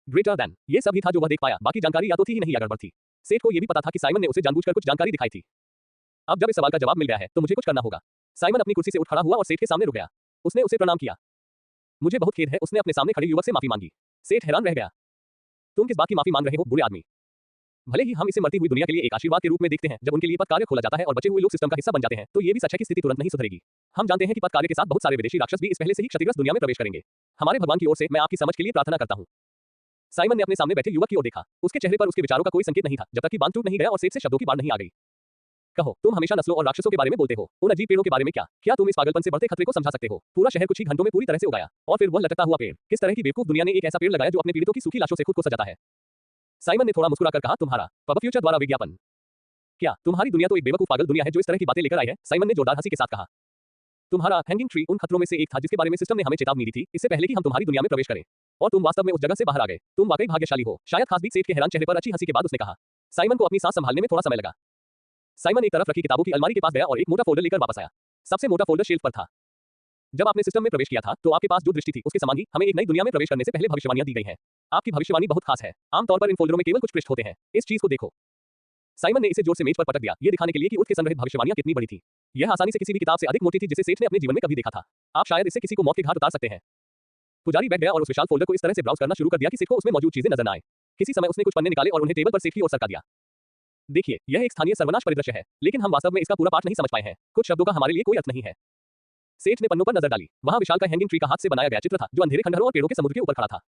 Speaker 1: Greater than, ये सब ही था जो वह देख पाया, बाकी जानकारी या तो थी ही नहीं या गड़बड़ थी। सेठ को यह भी पता था कि साइमन ने उसे जानबूझकर कुछ जानकारी दिखाई थी। अब जब इस सवाल का जवाब मिल गया है, तो मुझे कुछ करना होगा। साइमन अपनी कुर्सी से उठ खड़ा हुआ और सेठ के सामने रुक गया। उसने उसे प्रणाम किया। मुझे बहुत खेद है, उसने अपने सामने खड़े युवक से माफी मांगी। सेठ हैरान रह गया। तुम किस बात की माफी मांग रहे हो, बुरे आदमी? भले ही हम इसे मरती हुई दुनिया के लिए एक आशीर्वाद के रूप में देखते हैं, जब उनके लिए पद कार्य खोला जाता है और बचे हुए लोग सिस्टम का हिस्सा बन जाते हैं, तो ये भी सच है कि स्थिति तुरंत नहीं सुधरेगी। हम जानते हैं कि पद कार्य के साथ बहुत सारे विदेशी राक्षस भी इस पहले से ही क्षतिग्रस्त दुनिया में प्रवेश करेंगे। हमारे भगवान की ओर से मैं आपकी समझ के लिए प्रार्थना करता हूँ। साइमन ने अपने सामने बैठे युवक की ओर देखा। उसके चेहरे पर उसके विचारों का कोई संकेत नहीं था, जब तक कि बांध टूट नहीं गया और सेठ से शब्दों की बाढ़ नहीं आ गई। कहो, तुम हमेशा नस्लों और राक्षसों के बारे में बोलते हो, उन अजीब पेड़ों के बारे में क्या तुम इस पागलपन से बढ़ते खतरे को समझा सकते हो? पूरा शहर कुछ ही घंटों में पूरी तरह से उगाया, और फिर वह लटकता हुआ पेड़। किस तरह की बेवकूफ दुनिया ने एक ऐसा पेड़ लगाया जो अपने पीड़ितों की सूखी लाशों से खुद को सजाता है? साइमन ने थोड़ा मुस्कुराकर कहा, तुम्हारा पब फ्यूचर द्वारा विज्ञापन। क्या तुम्हारी दुनिया तो एक बेवकूफ पागल दुनिया है जो इस तरह की बातें लेकर आई है? साइमन ने जोरदार हंसी के साथ कहा। तुम्हारा हैंगिंग ट्री उन खतरों में से एक था जिसके बारे में सिस्टम ने हमें चेतावनी दी थी, इससे पहले कि हम तुम्हारी दुनिया में प्रवेश करें। और तुम वास्तव में उस जगह से बाहर आ गए। तुम वाकई भाग्यशाली हो। शायद खासबीक सेठ के हैरान चेहरे पर अच्छी हंसी के बाद उसने कहा। साइमन को अपनी सांस संभालने में थोड़ा समय लगा। साइमन एक तरफ रखी किताबों की अलमारी के पास गया और एक मोटा फोल्डर लेकर वापस आया। सबसे मोटा फोल्डर शेल्फ पर था। जब आपने सिस्टम में प्रवेश किया था, तो आपके पास जो दृष्टि थी उसके समान ही हमें एक नई दुनिया में प्रवेश करने से पहले भविष्यवाणियां दी गई हैं। आपकी भविष्यवाणी बहुत खास है। आमतौर पर इन फोल्डरों में केवल कुछ पृष्ठ होते हैं। इस चीज को देखो। साइमन ने इसे जोर से मेज पर पटक दिया, ये दिखाने के लिए कि उठ के संग्रहित भविष्यवाणियां कितनी बड़ी थी। यह आसानी से किसी भी किताब से अधिक मोटी थी जिसे सेठ ने अपने जीवन में कभी देखा था। आप शायद इससे किसी को मौत के घाट उतार सकते हैं। पुजारी बैठ गया और उस विशाल फोल्डर को इस तरह से ब्राउज करना शुरू कर दिया कि सेठ को उसमें मौजूद चीजें नजर न आए। किसी समय उसने कुछ पन्ने निकाले और उन्हें टेबल पर सेठ की ओर सरका दिया। देखिए, यह एक स्थानीय सर्वनाश परिदृश्य है, लेकिन हम वास्तव में इसका पूरा पाठ नहीं समझ पाए हैं। कुछ शब्दों का हमारे लिए कोई अर्थ नहीं है। सेठ ने पन्नों पर नजर डाली। वहां विशाल का हैंगिंग ट्री का हाथ से बनाया गया चित्र था, जो अंधेरे खंडहरों और पेड़ों के समुद्र के ऊपर खड़ा था।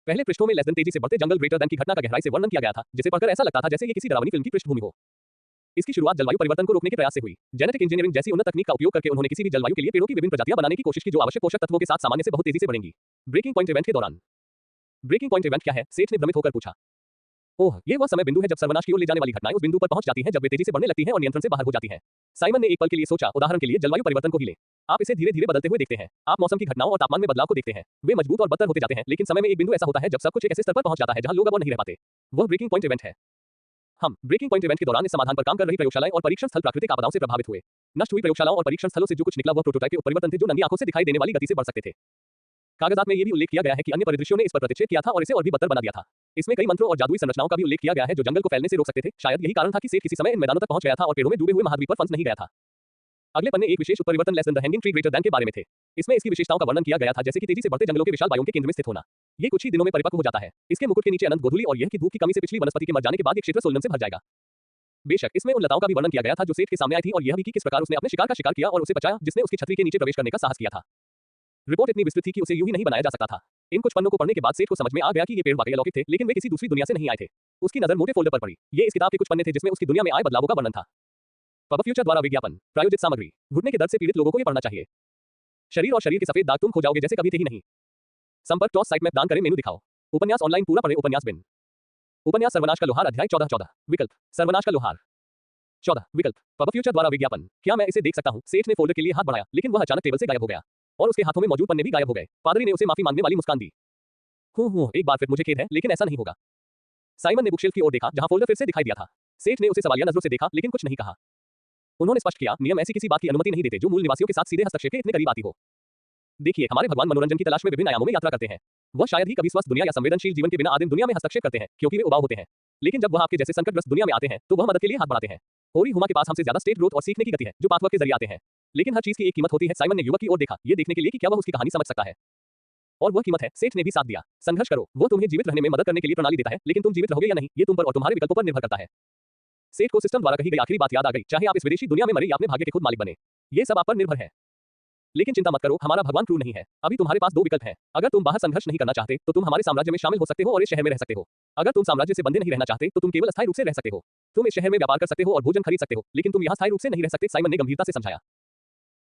Speaker 1: पहले पृष्ठों में लेस देन तेजी से बढ़ते जंगल ग्रेटर देन की घटना का गहराई से वर्णन किया गया था, जिसे पढ़कर ऐसा लगता था जैसे ये किसी डरावनी फिल्म की पृष्ठभूमि हो। इसकी शुरुआत जलवायु परिवर्तन को रोकने के प्रयास से हुई। जेनेटिक इंजीनियरिंग जैसी उन्नत तकनीक का उपयोग करके उन्होंने किसी भी जलवायु के लिए पेड़ों की विभिन्न प्रजातियां बनाने की कोशिश की जो आवश्यक पोषक तत्वों के साथ सामान्य से बहुत तेजी से बढ़ेंगी। ब्रेकिंग पॉइंट इवेंट के दौरान। ब्रेकिंग पॉइंट इवेंट क्या है? सेठ ने भ्रमित होकर पूछा। ओह, ये वह समय बिंदु है जब सर्वनाश की ओर ले जाने वाली घटनाएं उस बिंदु पर पहुंच जाती हैं जब वे तेजी से बढ़ने लगती हैं और नियंत्रण से बाहर हो जाती हैं। साइमन ने एक पल के लिए सोचा, उदाहरण के लिए जलवायु परिवर्तन को ही लें। आप इसे धीरे धीरे बदलते हुए देखते हैं। आप मौसम की घटनाओं और तापमान में बदलाव को देखते हैं। वे मजबूत और बदतर होते जाते हैं, लेकिन समय में एक बिंदु ऐसा होता है जब सब कुछ एक ऐसे स्तर पर पहुंच जाता है जहां लोग अब और नहीं रह पाते। वह ब्रेकिंग पॉइंट इवेंट है। हम ब्रेकिंग पॉइंट इवेंट के दौरान इस समाधान पर काम कर रही प्रयोगशालाएं और परीक्षण स्थल प्राकृतिक आपदाओं से प्रभावित हुए। नष्ट हुई प्रयोगशालाओं और परीक्षण स्थलों से जो कुछ निकला वह प्रोटोटाइप के परिवर्तन थे जो नंगी आंखों से दिखाई देने वाली गति से बढ़ सकते थे। कागजात में यह भी उल्लेख किया गया है कि अन्य परिदृश्यों ने इस पर प्रतिच्छेद किया था और इसे और भी बदतर बना दिया था। इसमें कई मंत्रों और जादुई संरचनाओं का भी उल्लेख किया गया है जो जंगल को फैलने से रोक सकते थे। शायद यही कारण था कि सेठ किसी समय इन मैदानों तक पहुंच गया था और पेड़ों में डूबे हुए महाद्वीप पर फंस नहीं गया था। अगले पन्ने एक विशेष उत्परिवर्तन less than the hanging tree greater than के बारे में थे। इसमें इसकी विशेषताओं का वर्णन किया गया था, जैसे कि तेजी से बढ़ते जंगलों के विशाल बायोम के केंद्र में स्थित होना। ये कुछ ही दिनों में परिपक्व हो जाता है। इसके मुकुट के नीचे अनंत गोधूली और यह कि धूप की कमी से पिछली वनस्पति के मर जाने के बाद एक क्षेत्र सोलनम से भर जाएगा। बेशक इसमें उन लताओं का भी वर्णन किया गया था जो सेठ के सामने आई थी और यह भी कि किस प्रकार उसने अपने शिकार का शिकार किया और उसे बचाया जिसने उसकी छतरी के नीचे प्रवेश करने का साहस किया था। रिपोर्ट इतनी विस्तृत थी कि उसे यूं ही नहीं बनाया जा सकता था। इन कुछ पन्नों को पढ़ने के बाद सेठ को समझ में आ गया कि ये पेड़ वाकई अलौकिक थे, लेकिन वे किसी दूसरी दुनिया से नहीं आए थे। उसकी नजर मोटे फोल्डर पर पड़ी। ये इस किताब के कुछ पन्ने थे जिसमें उसकी दुनिया में आए बदलावों का वर्णन था। पब फ्यूचर द्वारा विज्ञापन। प्रायोजित सामग्री। घुटने के दर्द से पीड़ित लोगों को ये पढ़ना चाहिए। शरीर और शरीर के सफेद दाग तुम खो जाओगे जैसे कभी थे ही नहीं। संपर्क टॉस साइट में दान करें, मेनू दिखाओ। उपन्यास ऑनलाइन पूरा पढ़ें। उपन्यास बिन। उपन्यास सर्वनाश का लोहार अध्याय 14 विकल्प। सर्वनाश का लोहार 14 विकल्प। पब फ्यूचर द्वारा विज्ञापन। क्या मैं इसे देख सकता हूं? सेठ ने फोल्डर के लिए हाथ बढ़ाया, लेकिन वह अचानक टेबल से गायब हो गया। और उसके हाथों में मौजूद पन्ने भी गायब हो गए। पादरी ने उसे माफी मांगने वाली मुस्कान दी। एक बार फिर मुझे खेद है, लेकिन ऐसा नहीं होगा। साइमन ने बुकशेल्फ की ओर देखा, जहां फोल्डर फिर से दिखाई दिया था। सेठ ने उसे सवालिया नजरों से देखा, लेकिन कुछ नहीं कहा। उन्होंने स्पष्ट किया, नियम ऐसी किसी बात की अनुमति नहीं देते जो मूल निवासियों के साथ सीधे हस्तक्षेप के इतने करीब आती हो। देखिए, हमारे भगवान मनोरंजन की तलाश में विभिन्न आयामों में यात्रा करते हैं। वह शायद ही कभी स्वस्थ दुनिया या संवेदनशील जीवन के बिना आदिम दुनिया में हस्तक्षेप करते हैं, क्योंकि वे उबाऊ होते हैं। लेकिन जब वह आपके जैसे संकटग्रस्त दुनिया में आते हैं, तो वह मदद के लिए हाथ बढ़ाते हैं। ओरी हुमा के पास हमसे ज्यादा स्टेट ग्रोथ और सीखने की गति है, जो पाथवर्क के जरिए आते हैं। लेकिन हर चीज की एक कीमत होती है। साइमन ने युवक की ओर देखा, ये देखने के लिए कि क्या वह उसकी कहानी समझ सकता है। और वह कीमत है, सेठ ने भी साथ दिया। संघर्ष करो, वो तुम्हें जीवित रहने में मदद करने के लिए प्रणाली देता है, लेकिन तुम जीवित रहोगे या नहीं, ये तुम पर और तुम्हारे विकल्पों पर निर्भर करता है। सेठ को सिस्टम द्वारा कही गई आखिरी बात याद आ गई, चाहे आप इस विदेशी दुनिया में मरे या अपने भाग्य के खुद मालिक बने, ये सब आप पर निर्भर है। लेकिन चिंता मत करो, हमारा भगवान क्रूर नहीं है। अभी तुम्हारे पास दो विकल्प हैं। अगर तुम बाहर संघर्ष नहीं करना चाहते, तो तुम हमारे साम्राज्य में शामिल हो सकते हो और इस शहर में रह सकते हो। अगर तुम साम्राज्य से बंधे नहीं रहना चाहते, तो तुम केवल अस्थायी रूप से रह सकते हो। तुम इस शहर में व्यापार कर सकते हो और भोजन खरीद सकते हो, लेकिन तुम यहाँ स्थायी रूप से नहीं रह सकते, साइमन ने गंभीरता से समझाया।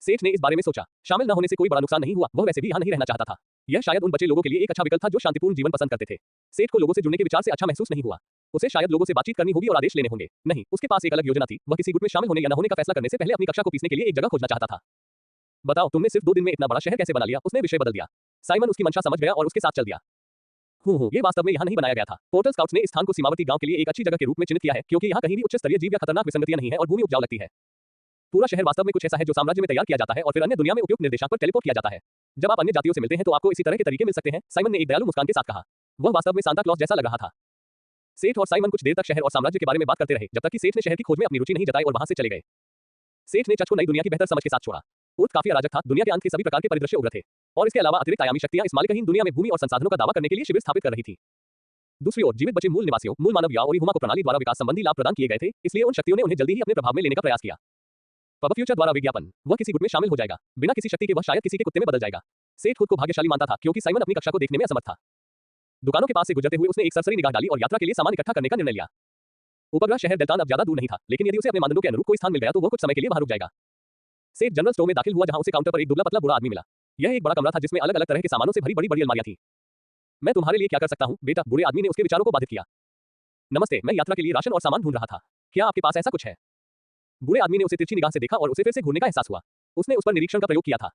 Speaker 1: सेठ ने इस बारे में सोचा, शामिल न होने से कोई बड़ा नुकसान नहीं हुआ, वह वैसे भी यहाँ नहीं रहना चाहता था। यह शायद उन बचे लोगों के लिए एक अच्छा विकल्प था जो शांतिपूर्ण जीवन पसंद करते थे। सेठ को लोगों से जुड़ने के विचार से अच्छा महसूस नहीं हुआ। उसे शायद लोगों से बातचीत करनी होगी और आदेश लेने होंगे। नहीं, उसके पास एक अलग योजना थी। वह किसी गुट में शामिल होने या न होने का फैसला करने से पहले अपनी कक्षा को पीसने के लिए एक जगह खोजना चाहता था। बताओ, तुमने सिर्फ 2 दिन में इतना बड़ा शहर कैसे बना लिया? उसने विषय बदल दिया। साइमन उसकी मंशा समझ गया और उसके साथ चल दिया। ये वास्तव में यहाँ नहीं बनाया गया था। पोर्टल स्काउट्स ने इस स्थान को सीमावर्ती गांव के लिए एक अच्छी जगह के रूप में चिन्हित किया है, क्योंकि यहाँ कहीं भी उच्च स्तरीय जीव या खतरनाक विसंगतियां नहीं है और भूमि उपजाऊ लगती है। पूरा शहर वास्तव में कुछ ऐसा है जो साम्राज्य में तैयार किया जाता है और फिर अन्य दुनिया में उपयुक्त निर्देशांक पर टेलीपोर्ट किया जाता है। जब आप अन्य जातियों से मिलते हैं तो आपको इसी तरह के तरीके मिल सकते हैं, साइमन ने एक दयालु मुस्कान के साथ कहा। वह वास्तव में सांता क्लॉज जैसा लग रहा था। सेठ और साइमन कुछ देर तक शहर और साम्राज्य के बारे में बात करते रहे, जब तक कि सेठ ने शहर की खोज में अपनी रुचि नहीं जताई और वहां से चले गए। सेठ ने चच को नई दुनिया की बेहतर समझ के साथ छोड़ा। उर्थ काफी अराजक था, दुनिया के अंत के सभी प्रकार के परिदृश्य उग्र थे, और इसके अलावा अतिरिक्त आयामी शक्तियां इस मालिकाहीन दुनिया में भूमि और संसाधनों का दावा करने के लिए शिविर स्थापित कर रही थी। दूसरी ओर जीवित बचे मूल निवासियों, मूल मानव या और हुमा को प्रणाली द्वारा विकास संबंधी लाभ प्रदान किए गए थे, इसलिए उन शक्तियों ने उन्हें जल्दी ही अपने प्रभाव में लेने का प्रयास किया। पब फ्यूचर द्वारा विज्ञापन, वह किसी गुट में शामिल हो जाएगा। बिना किसी शक्ति के वह शायद किसी के कुत्ते में बदल जाएगा। सेठ खुद को भाग्यशाली मानता था, क्योंकि साइमन अपनी कक्षा को देखने में असमर्थ था। दुकानों के पास से गुजरते हुए उसने एक सरसरी निगाह डाली और यात्रा के लिए सामान इकट्ठा करने का निर्णय लिया। उपग्रह शहर डेल्टान अब ज्यादा दूर नहीं था, लेकिन यदि उसे अपने मानदंडों के अनुरूप कोई स्थान मिल गया तो वह कुछ समय के लिए वहां रुक जाएगा। सेठ जनरल स्टोर में दाखिल हुआ, जहां उसे काउंटर पर एक दुबला पतला बूढ़ा आदमी मिला। यह एक बड़ा कमरा था जिसमें अलग अलग तरह के सामानों से भरी बड़ी बड़ी अलमारियां थी। मैं तुम्हारे लिए क्या कर सकता हूं, बेटा? बूढ़े आदमी ने उसके विचारों को बाधित किया। नमस्ते, मैं यात्रा के लिए राशन और सामान ढूंढ रहा था। क्या आपके पास ऐसा कुछ है? बूढ़े आदमी ने उसे तिरछी निगाह से देखा और उसे फिर से घूरने का एहसास हुआ। उसने उस पर निरीक्षण का प्रयोग किया था।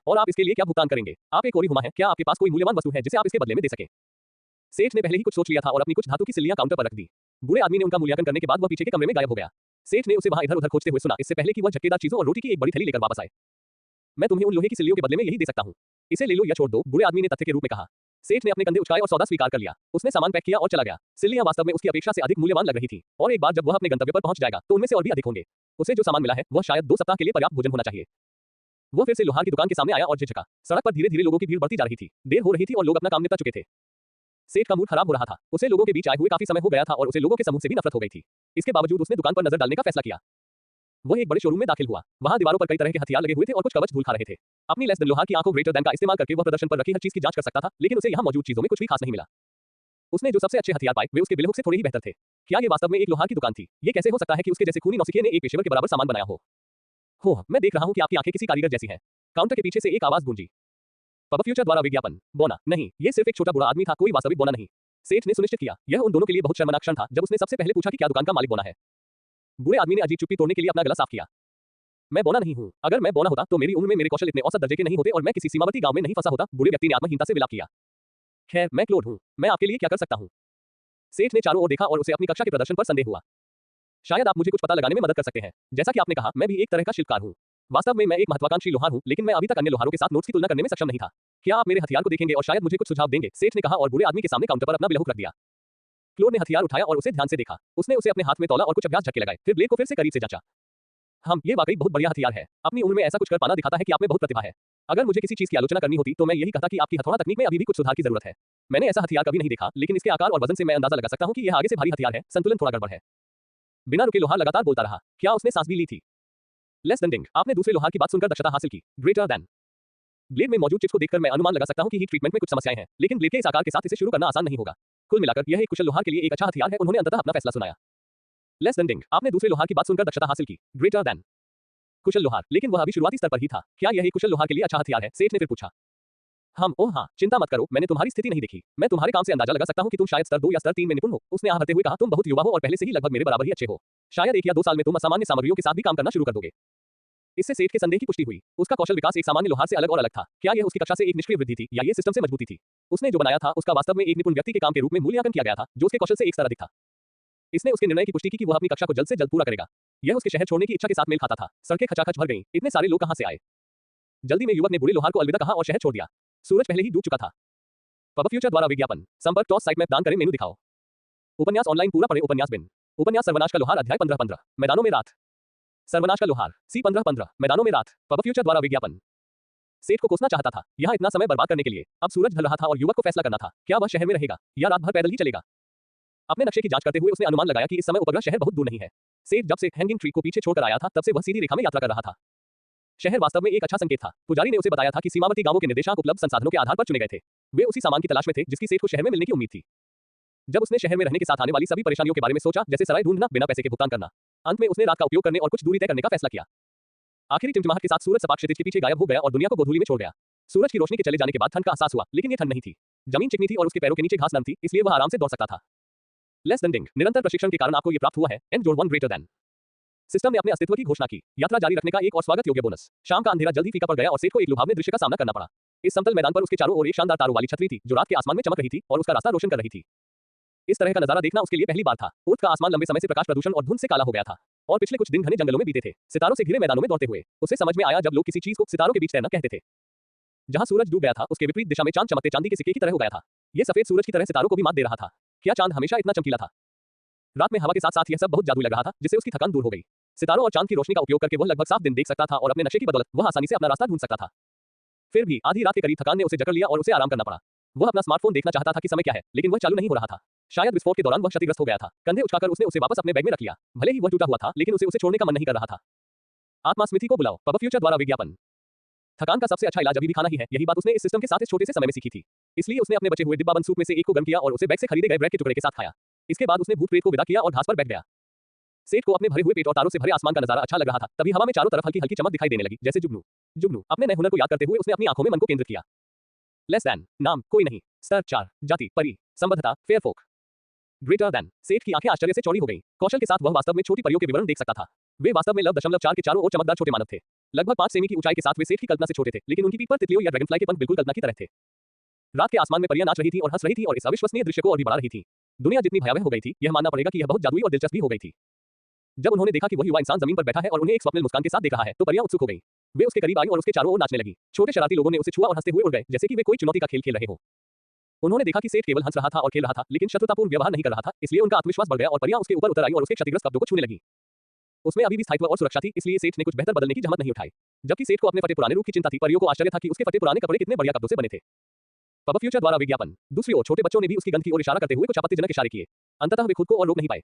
Speaker 1: और आप इसके लिए क्या भुगतान करेंगे? आप एक ओरी हुमा है, क्या आपके पास कोई मूल्यवान वस्तु है जिसे आप इसके बदले में दे सके? सेठ ने पहले ही कुछ सोच लिया था और अपनी कुछ धातु की सिल्लियां काउंटर पर रख दी। बूढ़े आदमी ने उनका मूल्यांकन करने के बाद वह पीछे के कमरे में गायब हो गया। सेठ ने उसे वहां इधर उधर खोजते हुए सुना, इससे पहले कि वह झटकेदार चीजों और रोटी की एक बड़ी थैली लेकर वापस आए। मैं तुम्हें उन लोहे की सिल्लियों के बदले में यही दे सकता हूं। इसे ले लो या छोड़ दो, बूढ़े आदमी ने तथ्य के रूप में कहा। सेठ ने अपने कंधे उचकाए और सौदा स्वीकार कर लिया। उसने सामान पैक किया और चला गया। सिल्लियां वास्तव में उसकी अपेक्षा से अधिक मूल्यवान लग रही थी, और एक बार जब वह अपने गंतव्य पर पहुंच जाएगा तो उनमें से और भी अधिक होंगे। उसे जो सामान मिला है वह शायद 2 सप्ताह के लिए पर्याप्त भोजन होना चाहिए। वह फिर से लोहार की दुकान के सामने आया और झिझका। सड़क पर धीरे धीरे लोगों की भीड़ बढ़ती जा रही थी। देर हो रही थी और लोग अपना काम निपटा चुके थे। सेठ का मूड खराब हो रहा था। उसे लोगों के बीच आए हुए काफी समय हो गया था और उसे लोगों के समूह से भी नफरत हो गई थी। इसके बावजूद उसने दुकान पर नजर डालने का फैसला किया। वह एक बड़े शोरूम में दाखिल हुआ। वहां दीवारों पर कई तरह के हथियार लगे हुए थे और कुछ कवच धूल खा रहे थे। अपनी लेस देन लोहार की आंखों ग्रेटर देन का इस्तेमाल करके वह प्रदर्शन पर रखी हर चीज की जांच कर सकता था, लेकिन उसे यहां मौजूद चीजों में कुछ भी खास नहीं मिला। उसने जो सबसे अच्छे हथियार पाए वे उसके बिलहुक से थोड़े ही बेहतर थे। क्या ये वास्तव में एक लोहार की दुकान थी? ये कैसे हो सकता है कि उसके जैसे खूनी नौसिखिए ने एक पेशेवर के बराबर सामान बनाया हो? मैं देख रहा हूं कि आपकी आंखें किसी कारीगर जैसी हैं। काउंटर के पीछे से एक आवाज गूंजी। पब फ्यूचर द्वारा विज्ञापन। बोना नहीं, ये सिर्फ एक छोटा बूढ़ा आदमी था, कोई वास्तविक बोना नहीं। सेठ ने सुनिश्चित किया। यह उन दोनों के लिए बहुत शर्मनाक क्षण था जब उसने सबसे पहले पूछा कि क्या दुकान का मालिक बोना है। बूढ़े आदमी ने अजीब चुप्पी तोड़ने के लिए अपना गला साफ किया। मैं बोना नहीं हूं। अगर मैं बोना होता तो मेरी उम्र में मेरे कौशल इतने औसत दर्जे के नहीं होते और मैं किसी सीमावर्ती गांव में नहीं फंसा होता। बूढ़े व्यक्ति ने आत्महीनता से विलाप किया। खैर, मैं क्लोड हूं। मैं आपके लिए क्या कर सकता हूं? सेठ ने चारों ओर देखा और उसे अपनी कक्षा के प्रदर्शन पर संदेह हुआ। शायद आप मुझे कुछ पता लगाने में मदद कर सकते हैं। जैसा कि आपने कहा, मैं भी एक तरह का शिल्पकार हूं। वास्तव में मैं एक महत्वाकांक्षी लोहार हूं, लेकिन मैं अभी तक अन्य लोहारों के साथ नोट्स की तुलना करने में सक्षम नहीं था। क्या आप मेरे हथियार को देखेंगे और शायद मुझे कुछ सुझाव देंगे? सेठ ने कहा और बूढ़े आदमी के सामने काउंटर पर अपना बिलहुक रख दिया। क्लोड ने हथियार उठाया और उसे ध्यान से देखा। उसने उसे अपने हाथ में तौला और कुछ अभ्यास झटके लगाए, फिर ब्लेड को फिर से करीब से जांचा। ये वाकई बहुत बढ़िया हथियार है। अपनी उम्र में ऐसा कुछ कर पाना दिखाता है कि आप में बहुत प्रतिभा है। अगर मुझे किसी चीज की आलोचना करनी होती तो मैं यही कहता कि आपकी हथौड़ा तकनीक में अभी भी कुछ सुधार की जरूरत है। मैंने ऐसा हथियार कभी नहीं देखा, लेकिन इसके आकार और वजन से मैं अंदाजा लगा सकता हूं कि यह आगे से भारी हथियार है। संतुलन थोड़ा गड़बड़ है। बिना रुके लोहार लगातार बोलता रहा। क्या उसने सांस भी ली थी? लेस देन डिंग। आपने दूसरे लोहार की बात सुनकर दक्षता हासिल की। Greater than. ब्लेड में मौजूद चिप्स को देखकर मैं अनुमान लगा सकता हूं कि हीट ट्रीटमेंट में कुछ समस्याएं हैं, लेकिन ब्लेड के इस आकार के साथ इसे शुरू करना आसान नहीं होगा। कुल मिलाकर यह एक कुशल लोहार के लिए एक अच्छा हथियार है। उन्होंने अंततः अपना फैसला सुनाया। लेस देन डिंग। आपने दूसरे लोहार की बात सुनकर दक्षता हासिल की। Greater than. कुशल लोहार, लेकिन वह अभी शुरुआती स्तर पर ही था। क्या यह एक कुशल लोहार के लिए अच्छा हथियार है? सेठ ने फिर पूछा। हाँ, चिंता मत करो, मैंने तुम्हारी स्थिति नहीं देखी। मैं तुम्हारे काम से अंदाजा लगा सकता हूं कि तुम शायद स्तर 2 या स्तर 3 में निपुण हो। उसने आहते हुए कहा, तुम बहुत युवा हो और पहले से ही लगभग मेरे बराबर ही अच्छे हो। शायद 1 या 2 साल में तुम असामान्य सामग्रियों के साथ भी काम करना शुरू कर दोगे। इससे सेठ के संदेह की पुष्टि हुई। उसका कौशल विकास एक सामान्य लोहार से अलग और अलग था। क्या यह उसकी कक्षा से एक निष्क्रिय वृद्धि थी या ये सिस्टम से मजबूती थी? उसने जो बनाया था उसका वास्तव में एक निपुण व्यक्ति के काम के रूप में मूल्यांकन किया गया था, जो उसके कौशल से एक स्तर अधिक था। इसने उसके निर्णय की पुष्टि की कि वह अपनी कक्षा को जल्द से जल्द पूरा करेगा। यह उसके शहर छोड़ने की इच्छा के साथ मेल खाता था। सड़कें खचाखच भर गईं। इतने सारे लोग कहां से आए? जल्दी में युवक ने बुरे लोहार को अलविदा कहा और शहर छोड़ दिया। सूरज पहले ही डूब चुका था। पब फ्यूचर द्वारा विज्ञापन। संपर्क टॉस साइट मैप दान करें मेनू दिखाओ। उपन्यास ऑनलाइन पूरा पढ़े उपन्यास बिन। उपन्यास सर्वनाश का लोहार अध्याय 15-15 मैदानों में रात। सर्वनाश का लोहार सी 15-15 मैदानों में रात। पब फ्यूचर द्वारा विज्ञापन। सेठ को कोसना चाहता था यहाँ इतना समय बर्बाद करने के लिए। अब सूरज ढल रहा था और युवक को फैसला करना था, क्या वह शहर में रहेगा या रात भर पैदल ही चलेगा। अपने नक्शे की जांच करते हुए उसने अनुमान लगाया कि इस समय उपग्रह शहर बहुत दूर नहीं है। सेठ जब से हैंगिंग ट्री को पीछे छोड़कर आया था तब से वह सीधी रेखा में यात्रा कर रहा था। शहर वास्तव में एक अच्छा संकेत था। पुजारी ने उसे बताया था कि सीमावर्ती गांवों के निर्देशांक उपलब्ध संसाधनों के आधार पर चुने गए थे। वे उसी सामान की तलाश में थे जिसकी सेठ को शहर में मिलने की उम्मीद थी। जब उसने शहर में रहने के साथ आने वाली सभी परेशानियों के बारे में सोचा, जैसे सराय ढूंढना, बिना पैसे के भुगतान करना, अंत में उसने रात का उपयोग करने और कुछ दूरी तय करने का फैसला किया। आखिरी टिमटिमाहट के साथ सूरज सपाट क्षितिज के पीछे गायब हो गया और दुनिया को गोधूली में छोड़ गया। सूरज की रोशनी के चले जाने के बाद ठंड का एहसास हुआ, लेकिन ये ठंड नहीं थी। जमीन चिकनी थी और उसके पैरों के नीचे घास नम थी, इसलिए वह आराम से दौड़ सकता था। लेस देन डिंग, निरंतर प्रशिक्षण के कारण आपको ये प्राप्त हुआ है। n जोड़ 1 ग्रेटर देन। सिस्टम ने अपने अस्तित्व की घोषणा की। यात्रा जारी रखने का एक और स्वागत योग्य बोनस। शाम का अंधेरा जल्दी फीका पड़ गया और सेठ को एक लुभावने दृश्य का सामना करना पड़ा। इस समतल मैदान पर उसके चारों ओर एक शानदार तारों वाली छतरी थी जो रात के आसमान में चमक रही थी और उसका रास्ता रोशन कर रही थी। इस तरह का नजारा देखना उसके लिए पहली बार था। उर्फ का आसमान लंबे समय से प्रकाश प्रदूषण और धुंध से काला हो गया था और पिछले कुछ दिन घने जंगलों में बीते थे। सितारों से घिरे मैदानों में दौड़ते हुए उसे समझ में आया जब लोग किसी चीज को सितारों के बीच तैरना कहते थे। जहां सूरज डूब गया था उसके विपरीत दिशा में चांद चमकते चांदी के सिक्के की तरह हो गया था। यह सफेद सूरज की तरह सितारों को भी मात दे रहा था। क्या चांद हमेशा इतना चमकीला था? रात में हवा के साथ साथ यह सब बहुत जादुई लग रहा था, जिससे उसकी थकान दूर हो गई। सितारों और चांद की रोशनी का उपयोग करके वह लगभग साफ दिन देख सकता था और अपने नशे की बदौलत वह आसानी से अपना रास्ता ढूंढ सकता था। फिर भी आधी रात के करीब थकान ने उसे जकड़ लिया और उसे आराम करना पड़ा। वह अपना स्मार्टफोन देखना चाहता था कि समय क्या है, लेकिन वह चालू नहीं हो रहा था। शायद विस्फोट के दौरान वह क्षतिग्रस्त हो गया था। कंधे उठाकर उसने उसे वापस अपने बैग में रख लिया। भले ही वह टूटा हुआ था, लेकिन उसे छोड़ने का मन नहीं कर रहा था। आत्मा स्मृति को बुलाओ। पब फ्यूचर द्वारा विज्ञापन। थकान का सबसे अच्छा इलाज अभी भी खाना ही है। यही बात उसने इस सिस्टम के साथ इस छोटे से समय में सीखी थी। इसलिए उसने अपने बचे हुए डिब्बाबंद सूप में से एक को गर्म किया और उसे बैग से खरीदे गए ब्रेड के टुकड़े के साथ खाया। इसके बाद उसने भूत प्रेत को विदा किया और घास पर बैठ गया। सेठ को अपने भरे हुए पेट और तारों से भरे आसमान का नजारा अच्छा लग रहा था। तभी हवा में चारों तरफ हल्की हल्की चमक दिखाई देने लगी, जैसे जुगनू। जुगनू अपने नए हुनर को याद करते हुए उसने अपनी आंखों में मन को केंद्रित किया। लेस दैन, नाम कोई नहीं। स्तर 4, जाति परी, संबद्धता फेयर फोक। ग्रेटर दैन, सेठ की आंखें आश्चर्य से चौड़ी हो गईं। कौशल के साथ वह वास्तव में छोटी परियों के विवरण देख सकता था। वे वास्तव में 9.4 के चारों ओर चमकदार छोटे मानव थे। लगभग 5 सेमी की ऊंचाई के साथ वे सेठ की कल्पना से छोटे थे, लेकिन उनकी पीठ पर तितलियों या ड्रैगनफ्लाई के पंख बिल्कुल कल्पना की तरह थे। रात के आसमान में परियां नाच रही थी और हंस रही थी और इस अविश्वसनीय दृश्य को और भी बढ़ा रही थी। दुनिया जितनी भयावह हो गई थी, यह मानना पड़ेगा कि यह बहुत जादुई और दिलचस्प भी हो गई थी। जब उन्होंने देखा कि वह युवा इंसान जमीन पर बैठा है और उन्हें एक स्वप्निल मुस्कान के साथ देख रहा है, तो परियां उत्सुक हो गईं। वे उसके करीब आई और उसके चारों ओर नाचने लगी। छोटे शरारती लोगों ने उसे छुआ और हंसते हुए उड़ गए, जैसे कि वे कोई चुनौती का खेल खेल रहे हो। उन्होंने देखा कि सेठ केवल हंस रहा था और खेल रहा था, लेकिन शत्रुतापूर्ण व्यवहार नहीं कर रहा था, इसलिए उनका आत्मविश्वास बढ़ गया और परियां उसके ऊपर उतर आई और उसके क्षतिग्रस्त कब्जों को छूने लगी। उसमें अभी भी स्थायित्व और सुरक्षा थी, इसलिए सेठ ने कुछ बेहतर बदलने की जहमत नहीं उठाई। जबकि सेठ को अपने फटे पुराने रूप की चिंता थी, परियों को आश्चर्य था कि उसके फटे पुराने कपड़े कितने बढ़िया कपड़ों से बने थे। पब फ्यूचर द्वारा विज्ञापन। दूसरी ओर छोटे बच्चों ने भी उसकी गंध की ओर इशारा करते हुए कुछ आपत्तिजनक इशारे किए। अंततः वे खुद को और रोक नहीं पाए।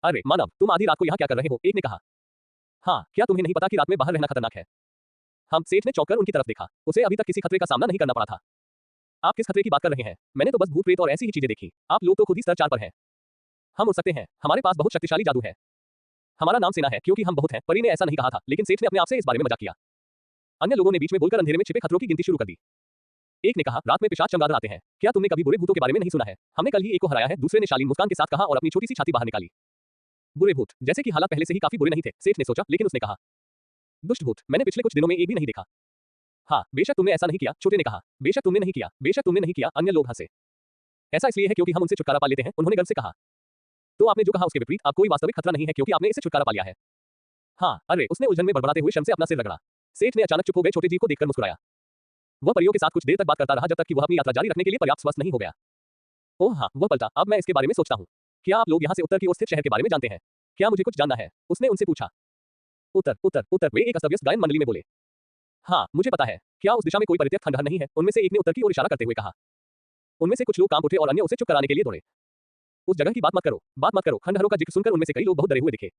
Speaker 1: अरे मानव, तुम आधी रात को यहाँ क्या कर रहे हो? एक ने कहा। हाँ, क्या तुम्हें नहीं पता कि रात में बाहर रहना खतरनाक है? हम सेठ ने चौंककर उनकी तरफ देखा। उसे अभी तक किसी खतरे का सामना नहीं करना पड़ा था। आप किस खतरे की बात कर रहे हैं? मैंने तो बस भूत प्रेत और ऐसी ही चीजें देखी। आप लोग तो खुद ही स्तर 4 पर हैं। हम उड़ सकते हैं। हमारे पास बहुत शक्तिशाली जादू है। हमारा नाम सेना है क्योंकि हम बहुत हैं। परी ने ऐसा नहीं कहा था, लेकिन सेठ ने अपने आप से इस बारे में मजाक किया। अन्य लोगों ने बीच में बोलकर अंधेरे में छिपे खतरों की गिनती शुरू कर दी। एक ने कहा, रात में पिशाच चमगादड़ आते हैं। क्या तुमने कभी बुरे भूतों के बारे में नहीं सुना है? हमने कल ही एक को हराया है। दूसरे ने शालीन मुस्कान के साथ कहा और अपनी छोटी सी छाती बाहर निकाली। बुरे भूत, जैसे कि हालात पहले से ही काफी बुरे नहीं थे, सेठ ने सोचा, लेकिन उसने कहा, दुष्ट भूत, मैंने पिछले कुछ दिनों में एक भी नहीं देखा। हाँ, बेशक तुमने ऐसा नहीं किया, छोटे ने कहा। बेशक तुमने नहीं किया, बेशक तुमने नहीं किया, अन्य लोग हंसे। ऐसा इसलिए है क्योंकि हम उनसे छुटकारा पा लेते हैं, उन्होंने गर्व से कहा। तो आपने जो कहा उसके विपरीत, आप कोई वास्तविक खतरा नहीं है क्योंकि आपने इसे छुटकारा पा लिया है। हाँ, अरे, उसने उलझन में बड़बड़ाते हुए शर्म से अपना सिर रगड़ा। सेठ ने अचानक चुप हो गए छोटे जीव को देखकर मुस्कुराया। वह परियों के साथ कुछ देर तक बात करता रहा जब तक कि वह अपनी यात्रा जारी रखने के लिए पर्याप्त स्वस्थ नहीं हो गया। ओह हाँ, वह पलटा। अब मैं इसके बारे में सोचता हूँ। क्या आप लोग यहाँ से उत्तर की ओर स्थित शहर के बारे में जानते हैं? क्या मुझे कुछ जानना है? उसने उनसे पूछा। उत्तर उत्तर उत्तर, वे एक अस्तव्यस्त गायन मंडली में बोले। हाँ, मुझे पता है। क्या उस दिशा में कोई परित्यक्त खंडहर नहीं है? उनमें से एक ने उत्तर की ओर इशारा करते हुए कहा। उनमें से कुछ लोग कांप उठे और अन्य उसे चुप कराने के लिए दौड़े। उस जगह की बात मत करो। खंडहरों का जिक्र सुनकर उनमें से कई लोग बहुत डरे हुए दिखे।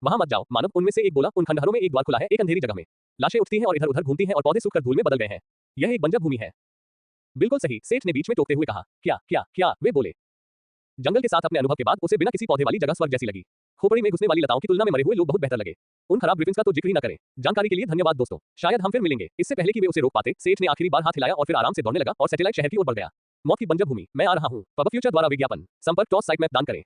Speaker 1: वहां मत जाओ मानव, उनमें से एक बोला। उन खंडहरों में एक द्वार खुला है, एक अंधेरी जगह में। लाशें उठती हैं और इधर उधर घूमती हैं और पौधे सूखकर धूल में बदल गए हैं। यह एक बंजर भूमि है। बिल्कुल सही, सेठ ने बीच में टोकते हुए कहा। क्या? वे बोले। जंगल के साथ अपने अनुभव के बाद उसे बिना किसी पौधे वाली जगह स्वर्ग जैसी लगी। खोपड़ी में घुसने वाली लताओं की तुलना में मरे हुए लोग बहुत बेहतर लगे। उन खराब ग्रिफिन्स का तो जिक्र ही न करें। जानकारी के लिए धन्यवाद दोस्तों। शायद हम फिर मिलेंगे। इससे पहले कि वे उसे रोक पाते, सेठ ने आखिरी बार हाथ हिलाया और फिर आराम से दौड़ने लगा और सैटेलाइट शहर की ओर बढ़ गया। मौत की बंजर भूमि। मैं आ रहा हूँ। पब फ्यूचर द्वारा विज्ञापन। संपर्क टॉस साइट मैप दान करें।